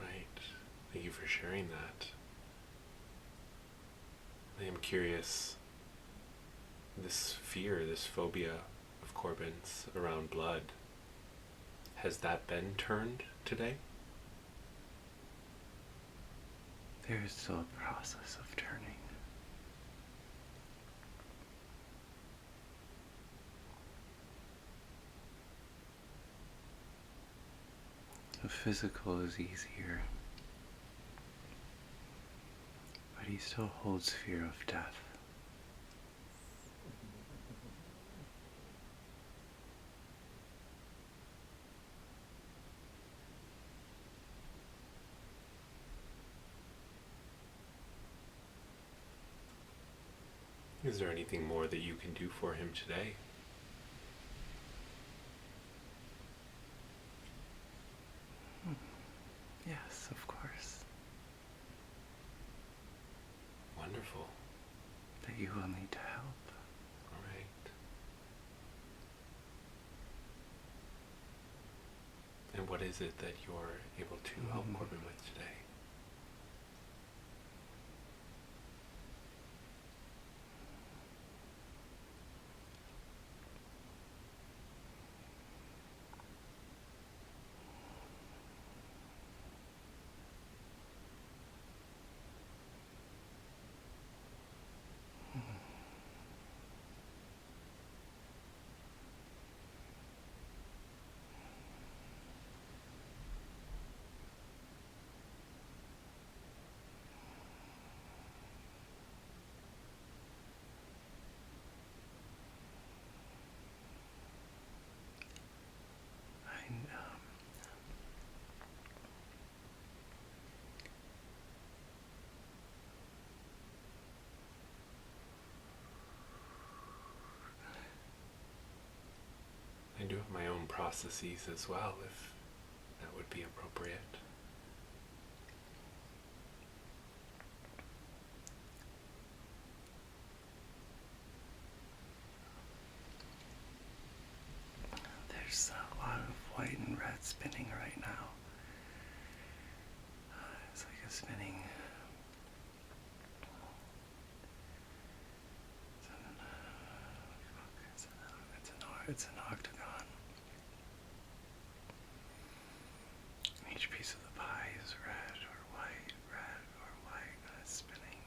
Right. Thank you for sharing that. I am curious, this fear, this phobia of Corbin's around blood, has that been turned today? There is still a process of turning. The physical is easier, but he still holds fear of death. Is there anything more that you can do for him today? Yes, of course. Wonderful. But you will need to help. All right. And what is it that you're able to help Corbin with today? I do have my own processes as well, if that would be appropriate. There's a lot of white and red spinning right now. It's like a spinning. It's an octagon. Each piece of the pie is red or white, and it's spinning.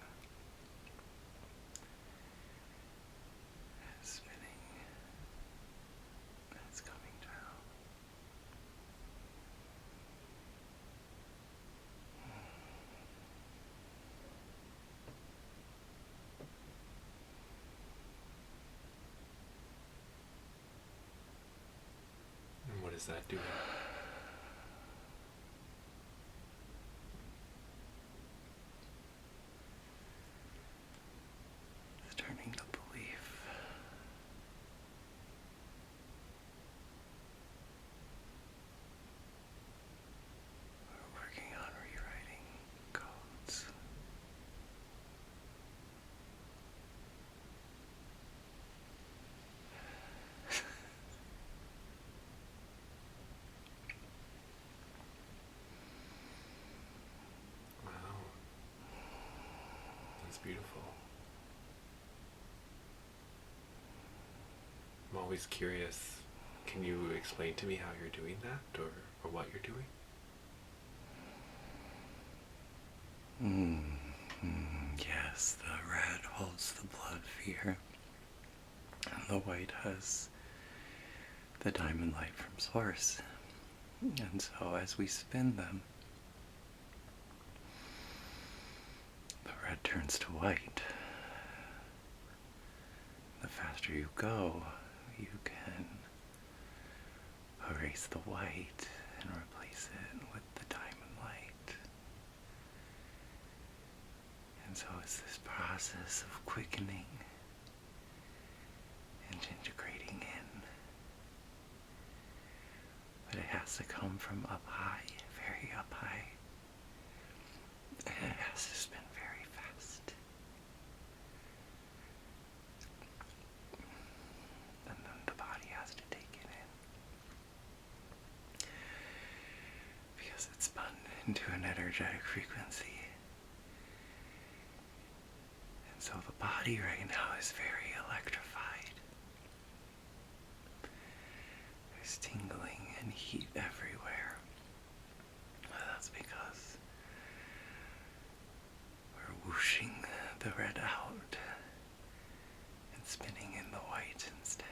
It's spinning. It's coming down. And what is that doing? It's turning the belief. We're working on rewriting codes. Wow. That's beautiful. I'm always curious. Can you explain to me how you're doing that, or what you're doing? Yes, the red holds the blood fear, and the white has the diamond light from source. And so as we spin them, the red turns to white. The faster you go, you can erase the white and replace it with the diamond light. And so it's this process of quickening and integrating in. But it has to come from up high, very up high. And it has to spin very fast. And then the body has to take it in. Because it's spun into an energetic frequency. And so the body right now is very electrified. There's tingling and heat everywhere. That's because we're whooshing the red out and spinning in the white instead.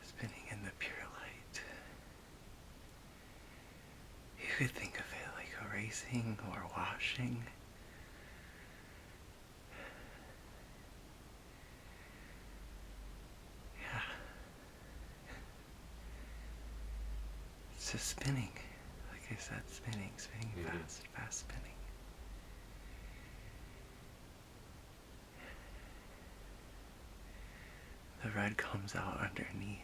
Spinning in the pure light. You could think of it like erasing or washing. Yeah. It's just spinning. Like I said, spinning Mhm. fast spinning. comes out underneath.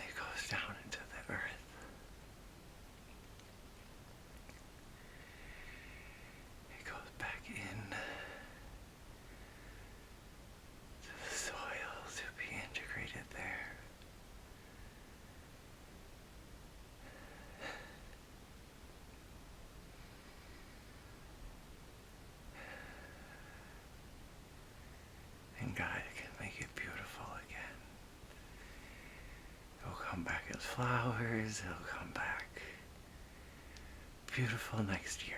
It goes down into the earth. It goes back in to the soil to be integrated there. And God can make it beautiful again. It'll come back as flowers, it'll come back beautiful next year.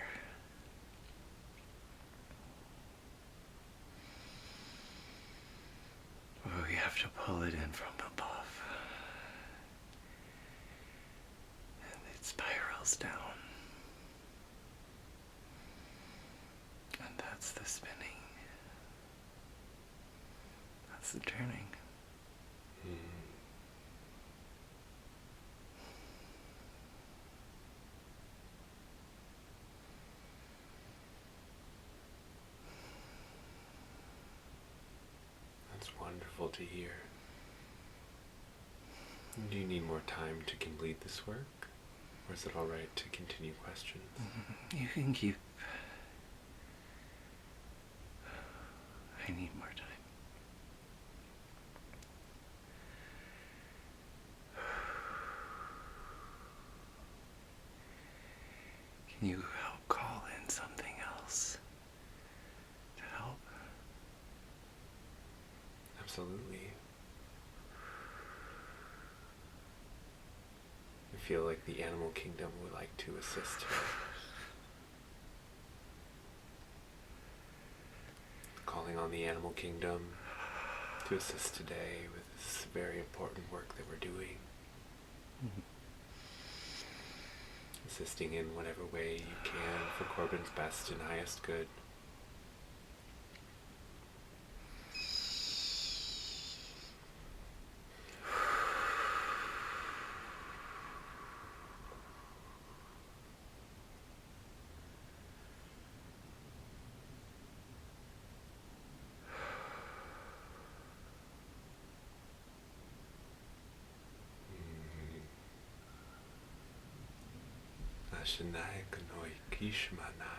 But we have to pull it in from above. And it spirals down. And that's the spinning. That's the turning. That's wonderful to hear. Do you need more time to complete this work? Or is it alright to continue questions? You can keep. I need more time. Can you help call in something else to help? Absolutely. I feel like the animal kingdom would like to assist here. Calling on the animal kingdom to assist today with this very important work that we're doing. Assisting in whatever way you can for Corbin's best and highest good. Ashanai Kanoi Kishmana.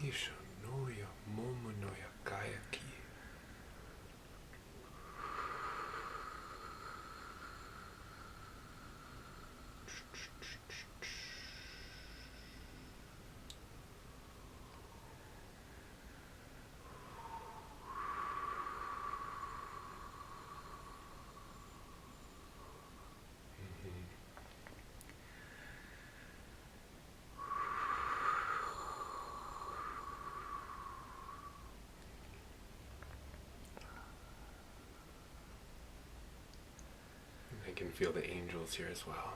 Ishonoya Momonoya Kayaki. I can feel the angels here as well.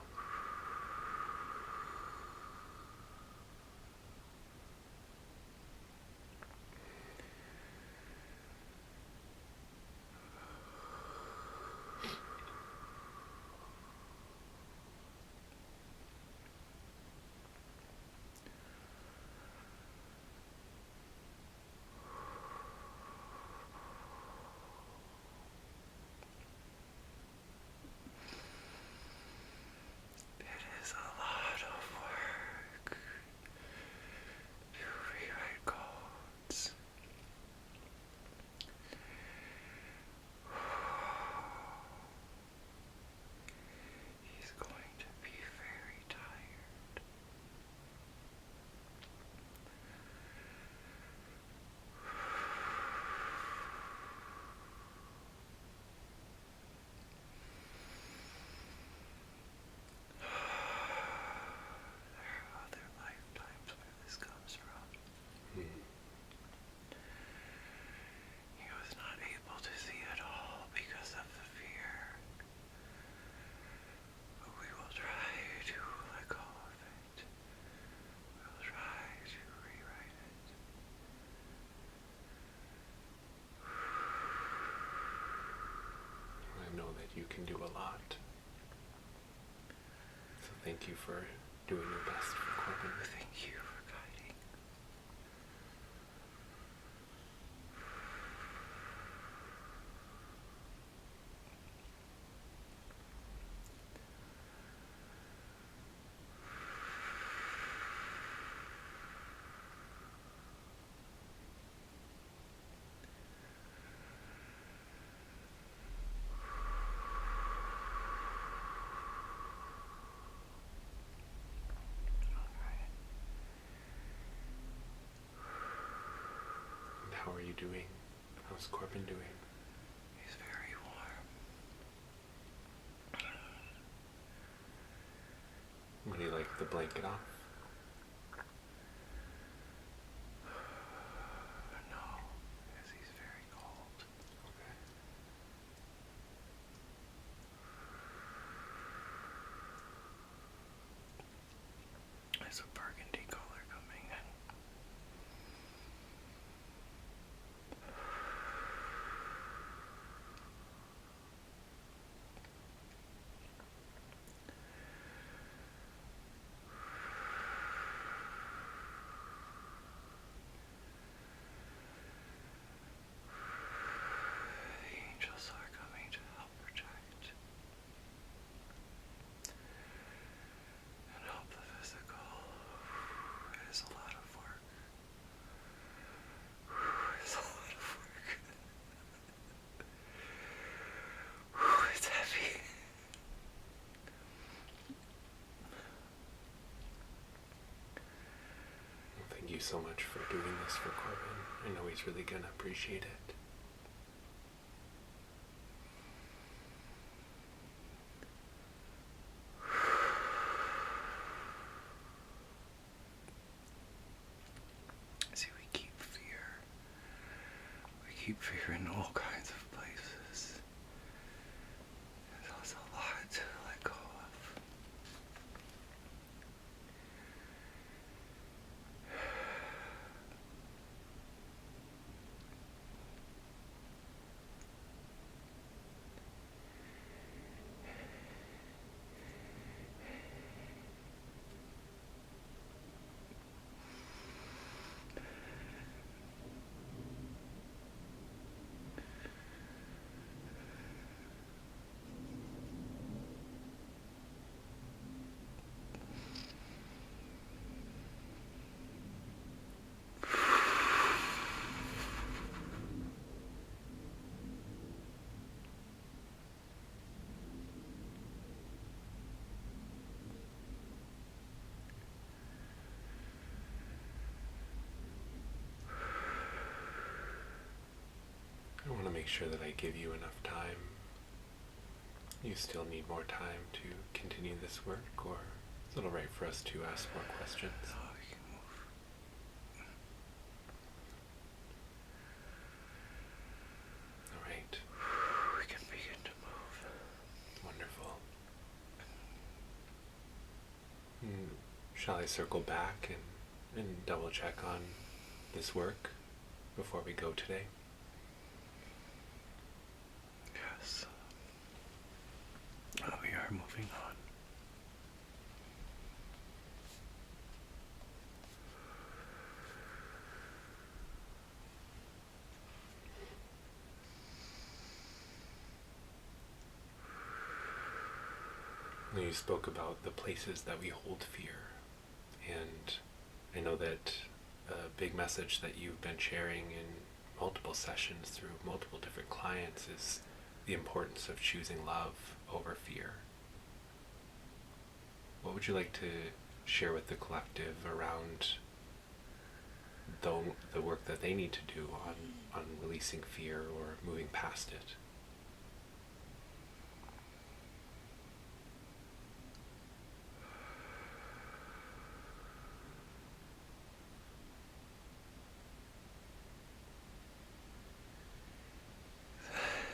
thank you for doing your best for Corbin. Thank you for guiding. And how are you doing? How's Corbin doing? He's very warm. Would he like the blanket off? No, because he's very cold. Okay. There's a burgundy color coming in. The angels are coming to help protect and help the physical. It is a lot of work. It's a lot of work. It's heavy. Well, thank you so much for doing this for Corbin. I know he's really gonna appreciate it. See, we keep fear. We keep fear in all kinds of places. There's a lot to let go of. I want to make sure that I give you enough time. You still need more time to continue this work, or is it alright for us to ask more questions? Oh, we can move. Alright, We can begin to move. wonderful. Shall I circle back and double check on this work before we go today? Yes. We are moving on. You spoke about the places that we hold fear, and I know that a big message that you've been sharing in multiple sessions through multiple different clients is the importance of choosing love over fear. What would you like to share with the collective around the work that they need to do on releasing fear or moving past it?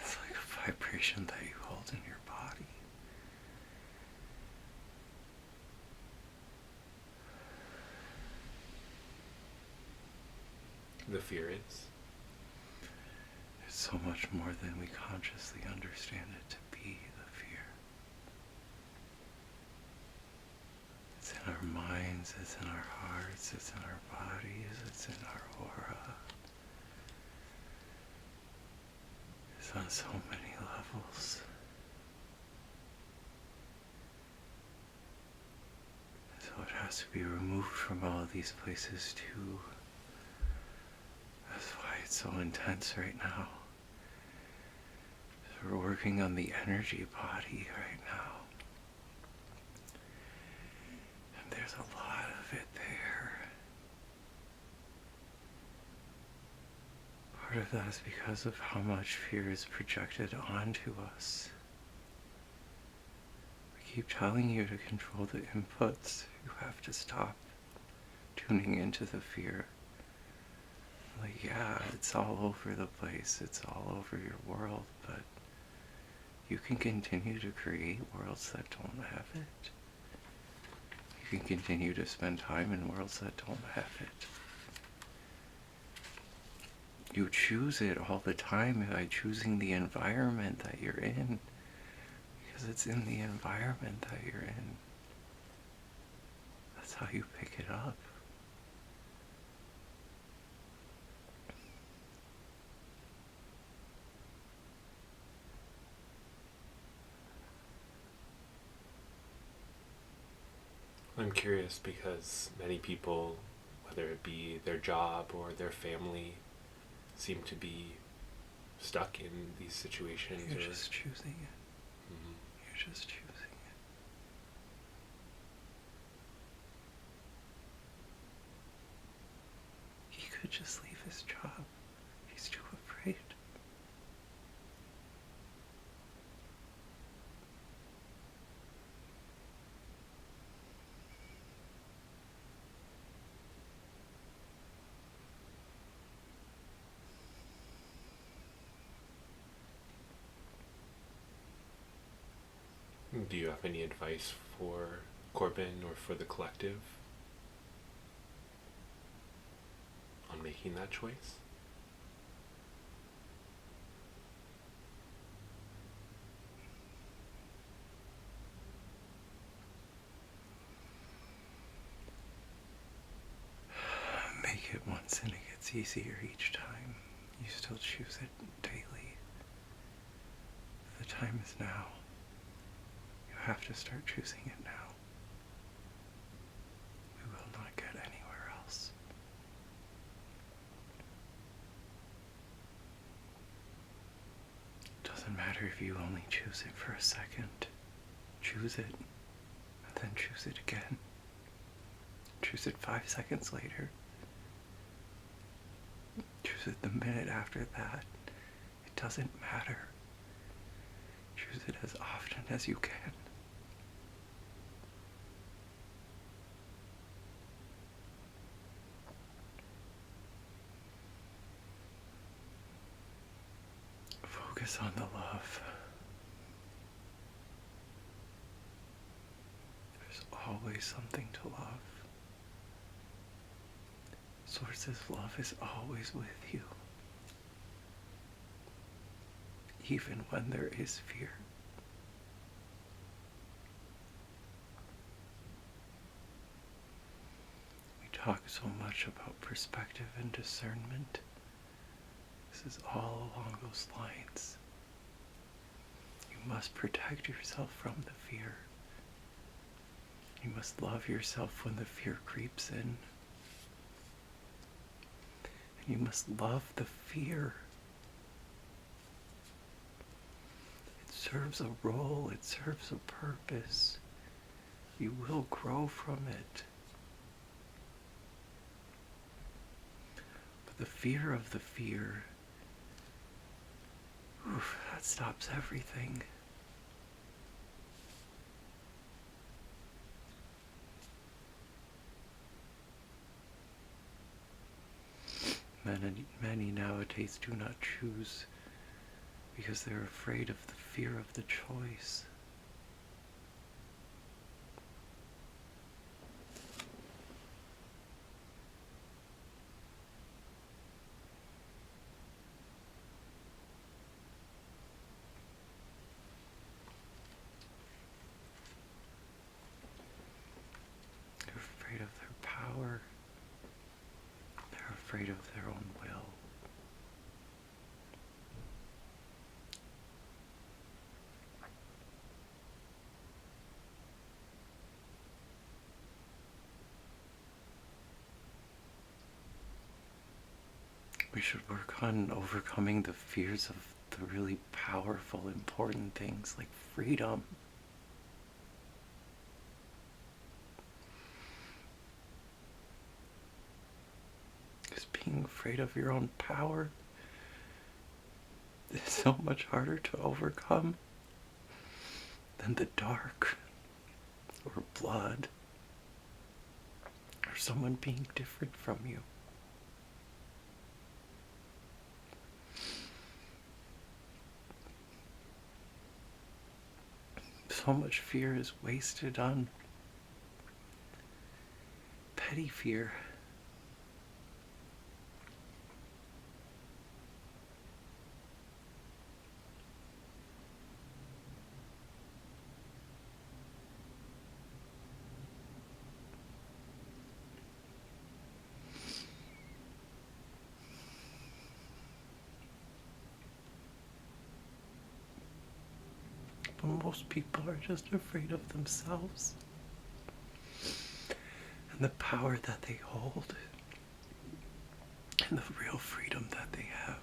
It's like a vibration that you hold in your body. The fear is? It's so much more than we consciously understand it to be, the fear. It's in our minds, it's in our hearts, it's in our bodies, it's in our aura. It's on so many levels. So it has to be removed from all of these places too. That's why it's so intense right now. So we're working on the energy body right now. And there's a lot of it there. Part of that is because of how much fear is projected onto us. We keep telling you to control the inputs. You have to stop tuning into the fear. Like, yeah, it's all over the place. It's all over your world, but you can continue to create worlds that don't have it. You can continue to spend time in worlds that don't have it. You choose it all the time by choosing the environment that you're in, because it's in the environment that you're in. That's how you pick it up. I'm curious because many people, whether it be their job or their family, seem to be stuck in these situations. You're just choosing it. Mhm. You're just choosing it. He could just leave his job. He's too afraid. Do you have any advice for Corbin or for the collective on making that choice? Make it once and it gets easier each time. You still choose it daily. The time is now. You have to start choosing it now. We will not get anywhere else. Doesn't matter if you only choose it for a second. Choose it, and then choose it again. Choose it 5 seconds later. Choose it the minute after that. It doesn't matter. Choose it as often as you can. Focus on the love. There's always something to love. Source's love is always with you. Even when there is fear. We talk so much about perspective and discernment. This is all along those lines. You must protect yourself from the fear. You must love yourself when the fear creeps in. And you must love the fear. It serves a role, it serves a purpose. You will grow from it. But the fear of the fear, that stops everything. Many nowadays do not choose because they're afraid of the fear of the choice. afraid of their own will. We should work on overcoming the fears of the really powerful, important things like freedom. Because being afraid of your own power is so much harder to overcome than the dark, or blood, or someone being different from you. So much fear is wasted on petty fear. But most people are just afraid of themselves and the power that they hold and the real freedom that they have.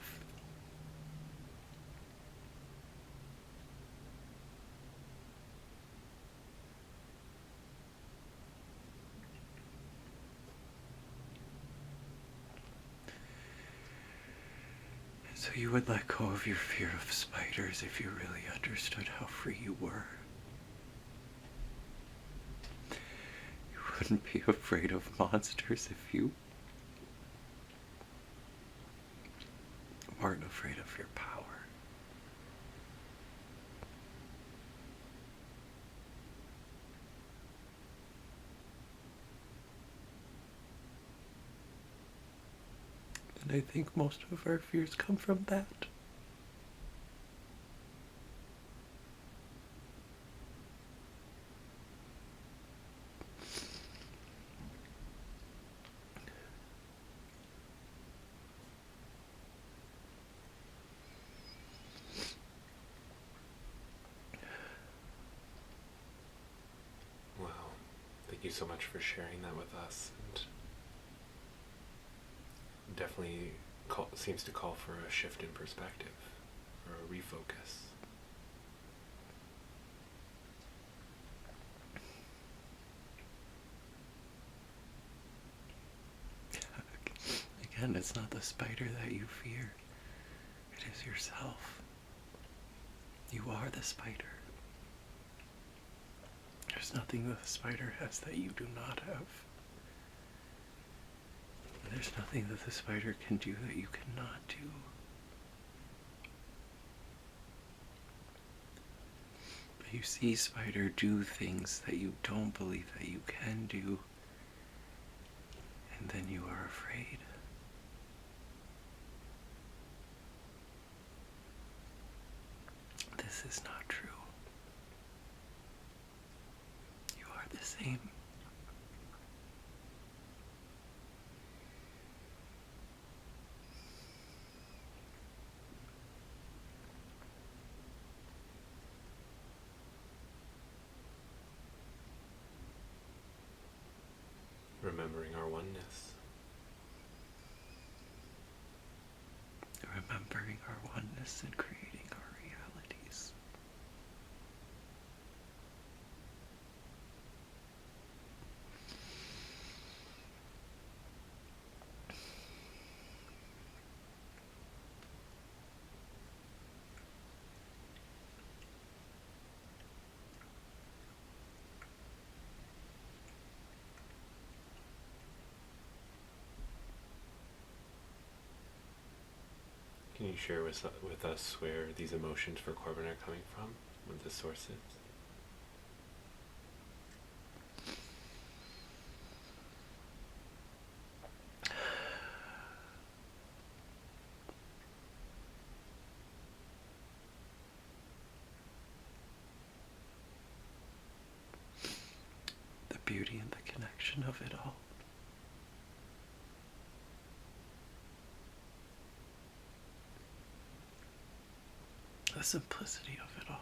So you would let go of your fear of spiders if you really understood how free you were. You wouldn't be afraid of monsters if you weren't afraid of your power. And I think most of our fears come from that. Wow. Thank you so much for sharing that with us. And definitely seems to call for a shift in perspective, or a refocus. Again, it's not the spider that you fear. It is yourself. You are the spider. There's nothing that the spider has that you do not have. And there's nothing that the spider can do that you cannot do. But you see spider do things that you don't believe that you can do, and then you are afraid. This is not true. You are the same. Remembering our oneness. Remembering our oneness and creating our realities. Can you share with us where these emotions for Corbin are coming from? What the source is? The beauty and the connection of it all. the simplicity of it all.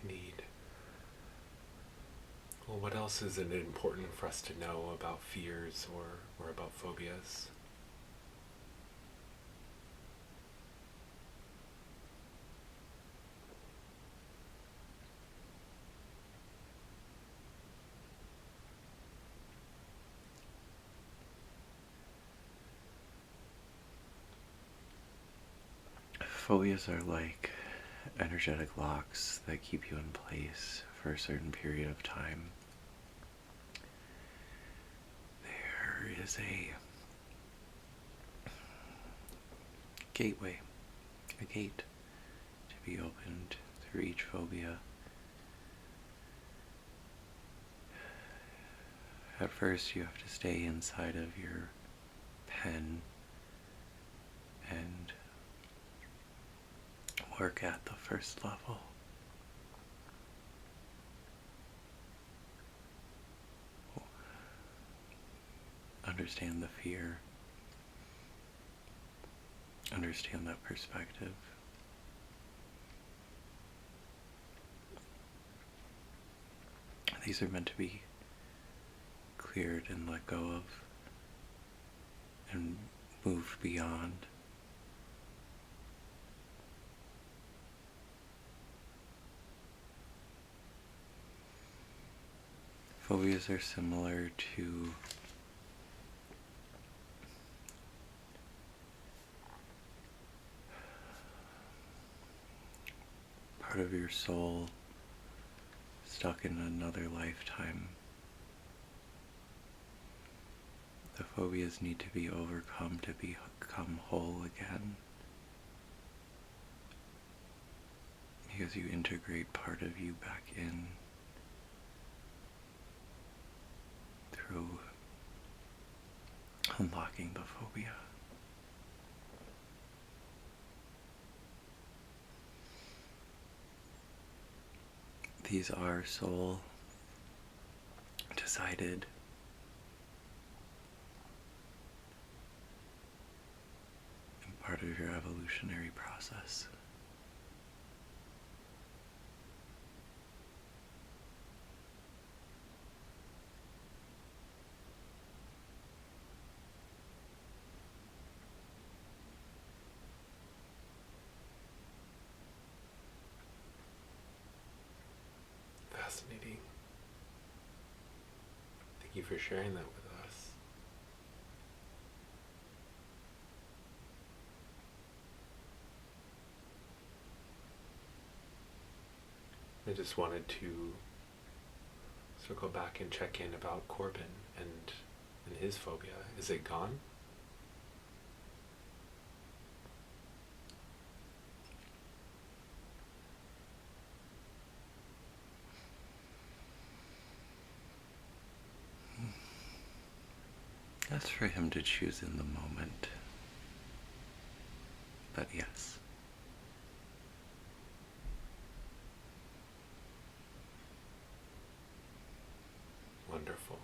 Indeed. Well, what else is it important for us to know about fears or about phobias? Phobias are like energetic locks that keep you in place for a certain period of time. There is a gateway, a gate to be opened through each phobia. At first, you have to stay inside of your pen and work at the first level. Understand the fear. Understand that perspective. These are meant to be cleared and let go of and moved beyond. Phobias are similar to part of your soul stuck in another lifetime. The phobias need to be overcome to become whole again. Because you integrate part of you back in through unlocking the phobia. These are soul decided and part of your evolutionary process. Fascinating. Thank you for sharing that with us. I just wanted to circle back and check in about Corbin and his phobia. Is it gone? That's for him to choose in the moment. But yes. Wonderful.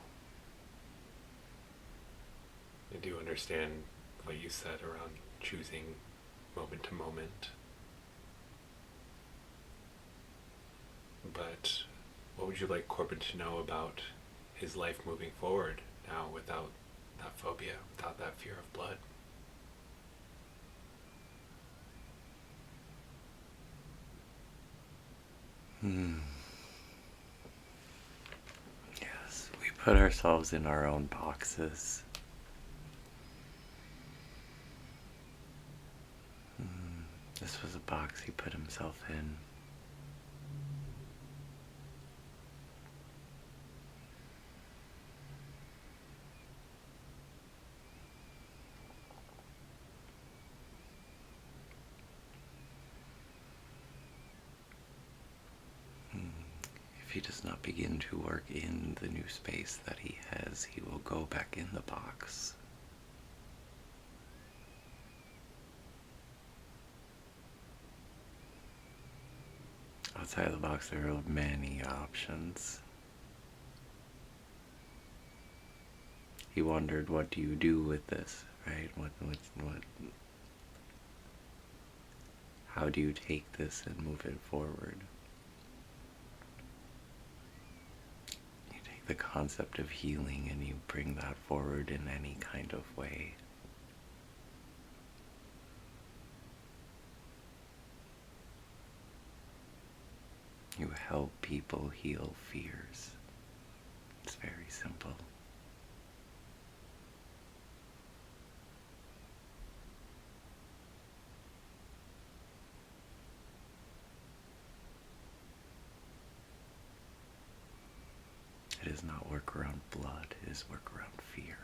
I do understand what you said around choosing moment to moment. But what would you like Corbin to know about his life moving forward now without that phobia, without that fear of blood? Yes, we put ourselves in our own boxes. This was a box he put himself in. If he does not begin to work in the new space that he has, he will go back in the box. outside of the box, there are many options. He wondered, what do you do with this, right? What, how do you take this and move it forward? You take the concept of healing and you bring that forward in any kind of way. You help people heal fears. It's very simple. It is not work around blood, it is work around fear.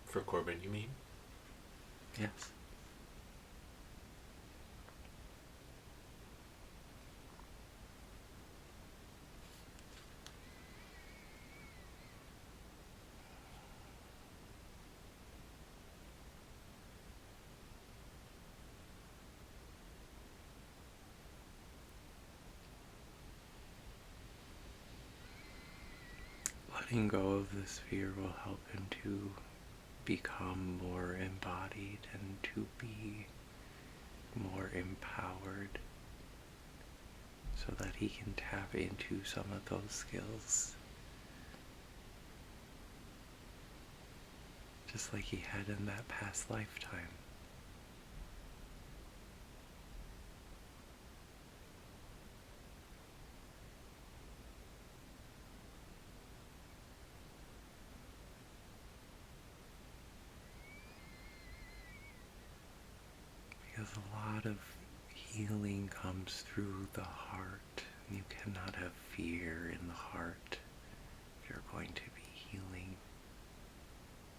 For Corbin, you mean? Yes. Letting go of this fear will help him to become more embodied and to be more empowered so that he can tap into some of those skills just like he had in that past lifetime. Because a lot of healing comes through the heart. You cannot have fear in the heart if you're going to be healing.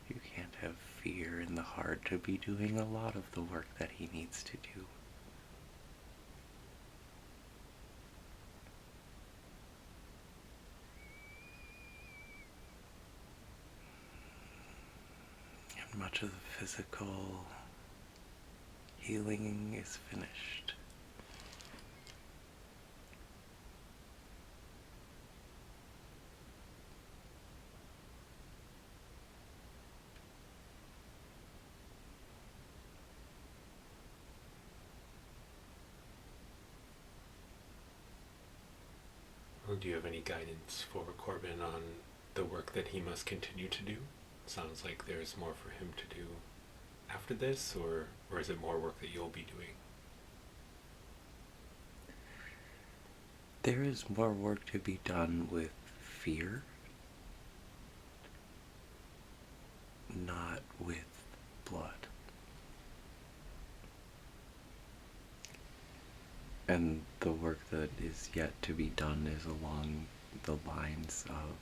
You can't have fear in the heart to be doing a lot of the work that he needs to do. And much of the physical healing is finished. Well, do you have any guidance for Corbin on the work that he must continue to do? Sounds like there's more for him to do after this, or is it more work that you'll be doing? There is more work to be done with fear, not with blood. And the work that is yet to be done is along the lines of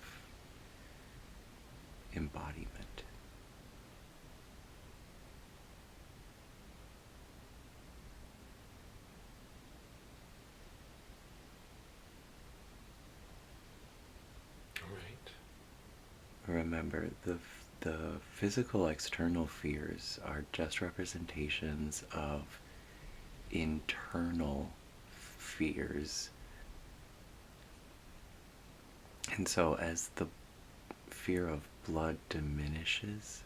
embodiment. All right. Remember, the physical external fears are just representations of internal fears. And so as the fear of blood diminishes,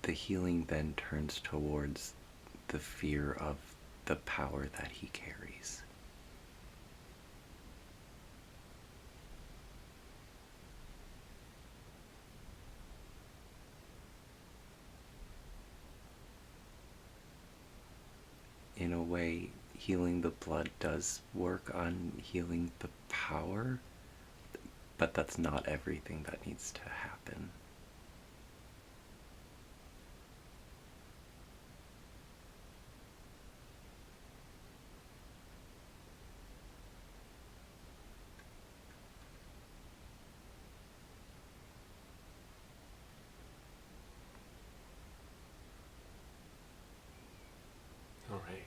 the healing then turns towards the fear of the power that he carries. In a way, healing the blood does work on healing the power, but that's not everything that needs to happen. All right.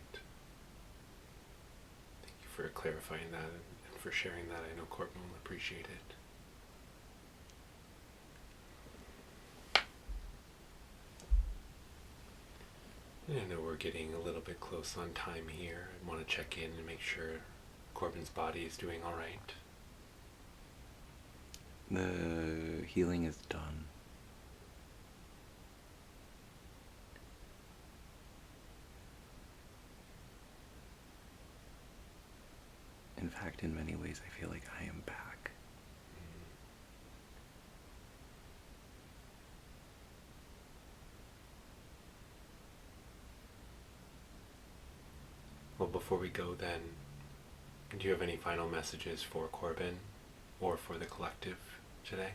Thank you for clarifying that and for sharing that. I know Corbin will appreciate it. I know we're getting a little bit close on time here. I want to check in and make sure Corbin's body is doing all right. The healing is done. In fact, in many ways, I feel like I am back. Well, before we go then, do you have any final messages for Corbin or for the collective today?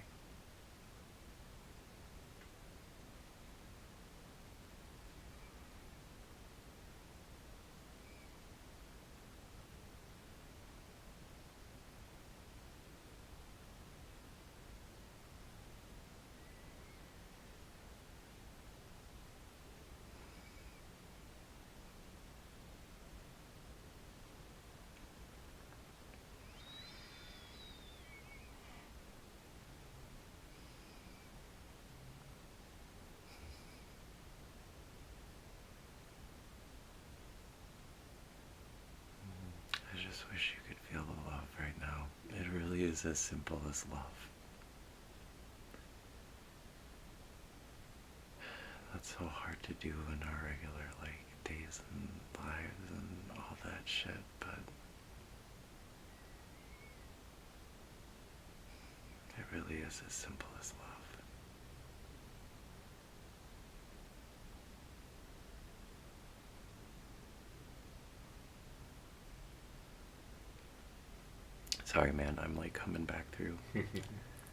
I just wish you could feel the love right now. It really is as simple as love. That's so hard to do in our regular, days and lives and all that shit, but it really is as simple as love. Sorry, man, I'm coming back through.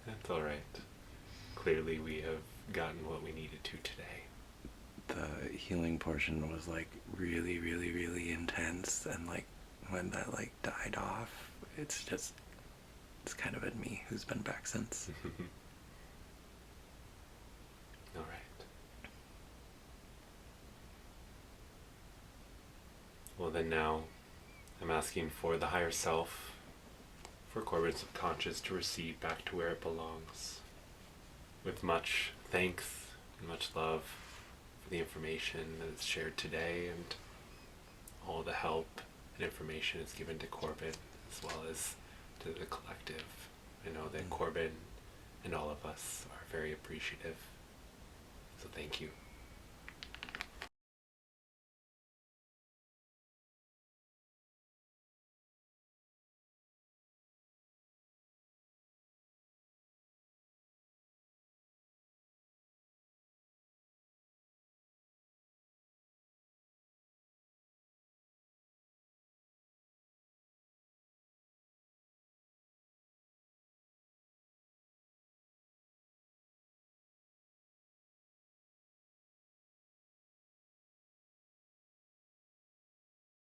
That's all right. Clearly, we have gotten what we needed to today. The healing portion was really, really, really intense, and when that died off, it's kind of been me who's been back since. All right. Well, then now I'm asking for the higher self, for Corbin's subconscious to receive back to where it belongs. With much thanks and much love for the information that is shared today and all the help and information is given to Corbin as well as to the collective. I know that Corbin and all of us are very appreciative. So thank you.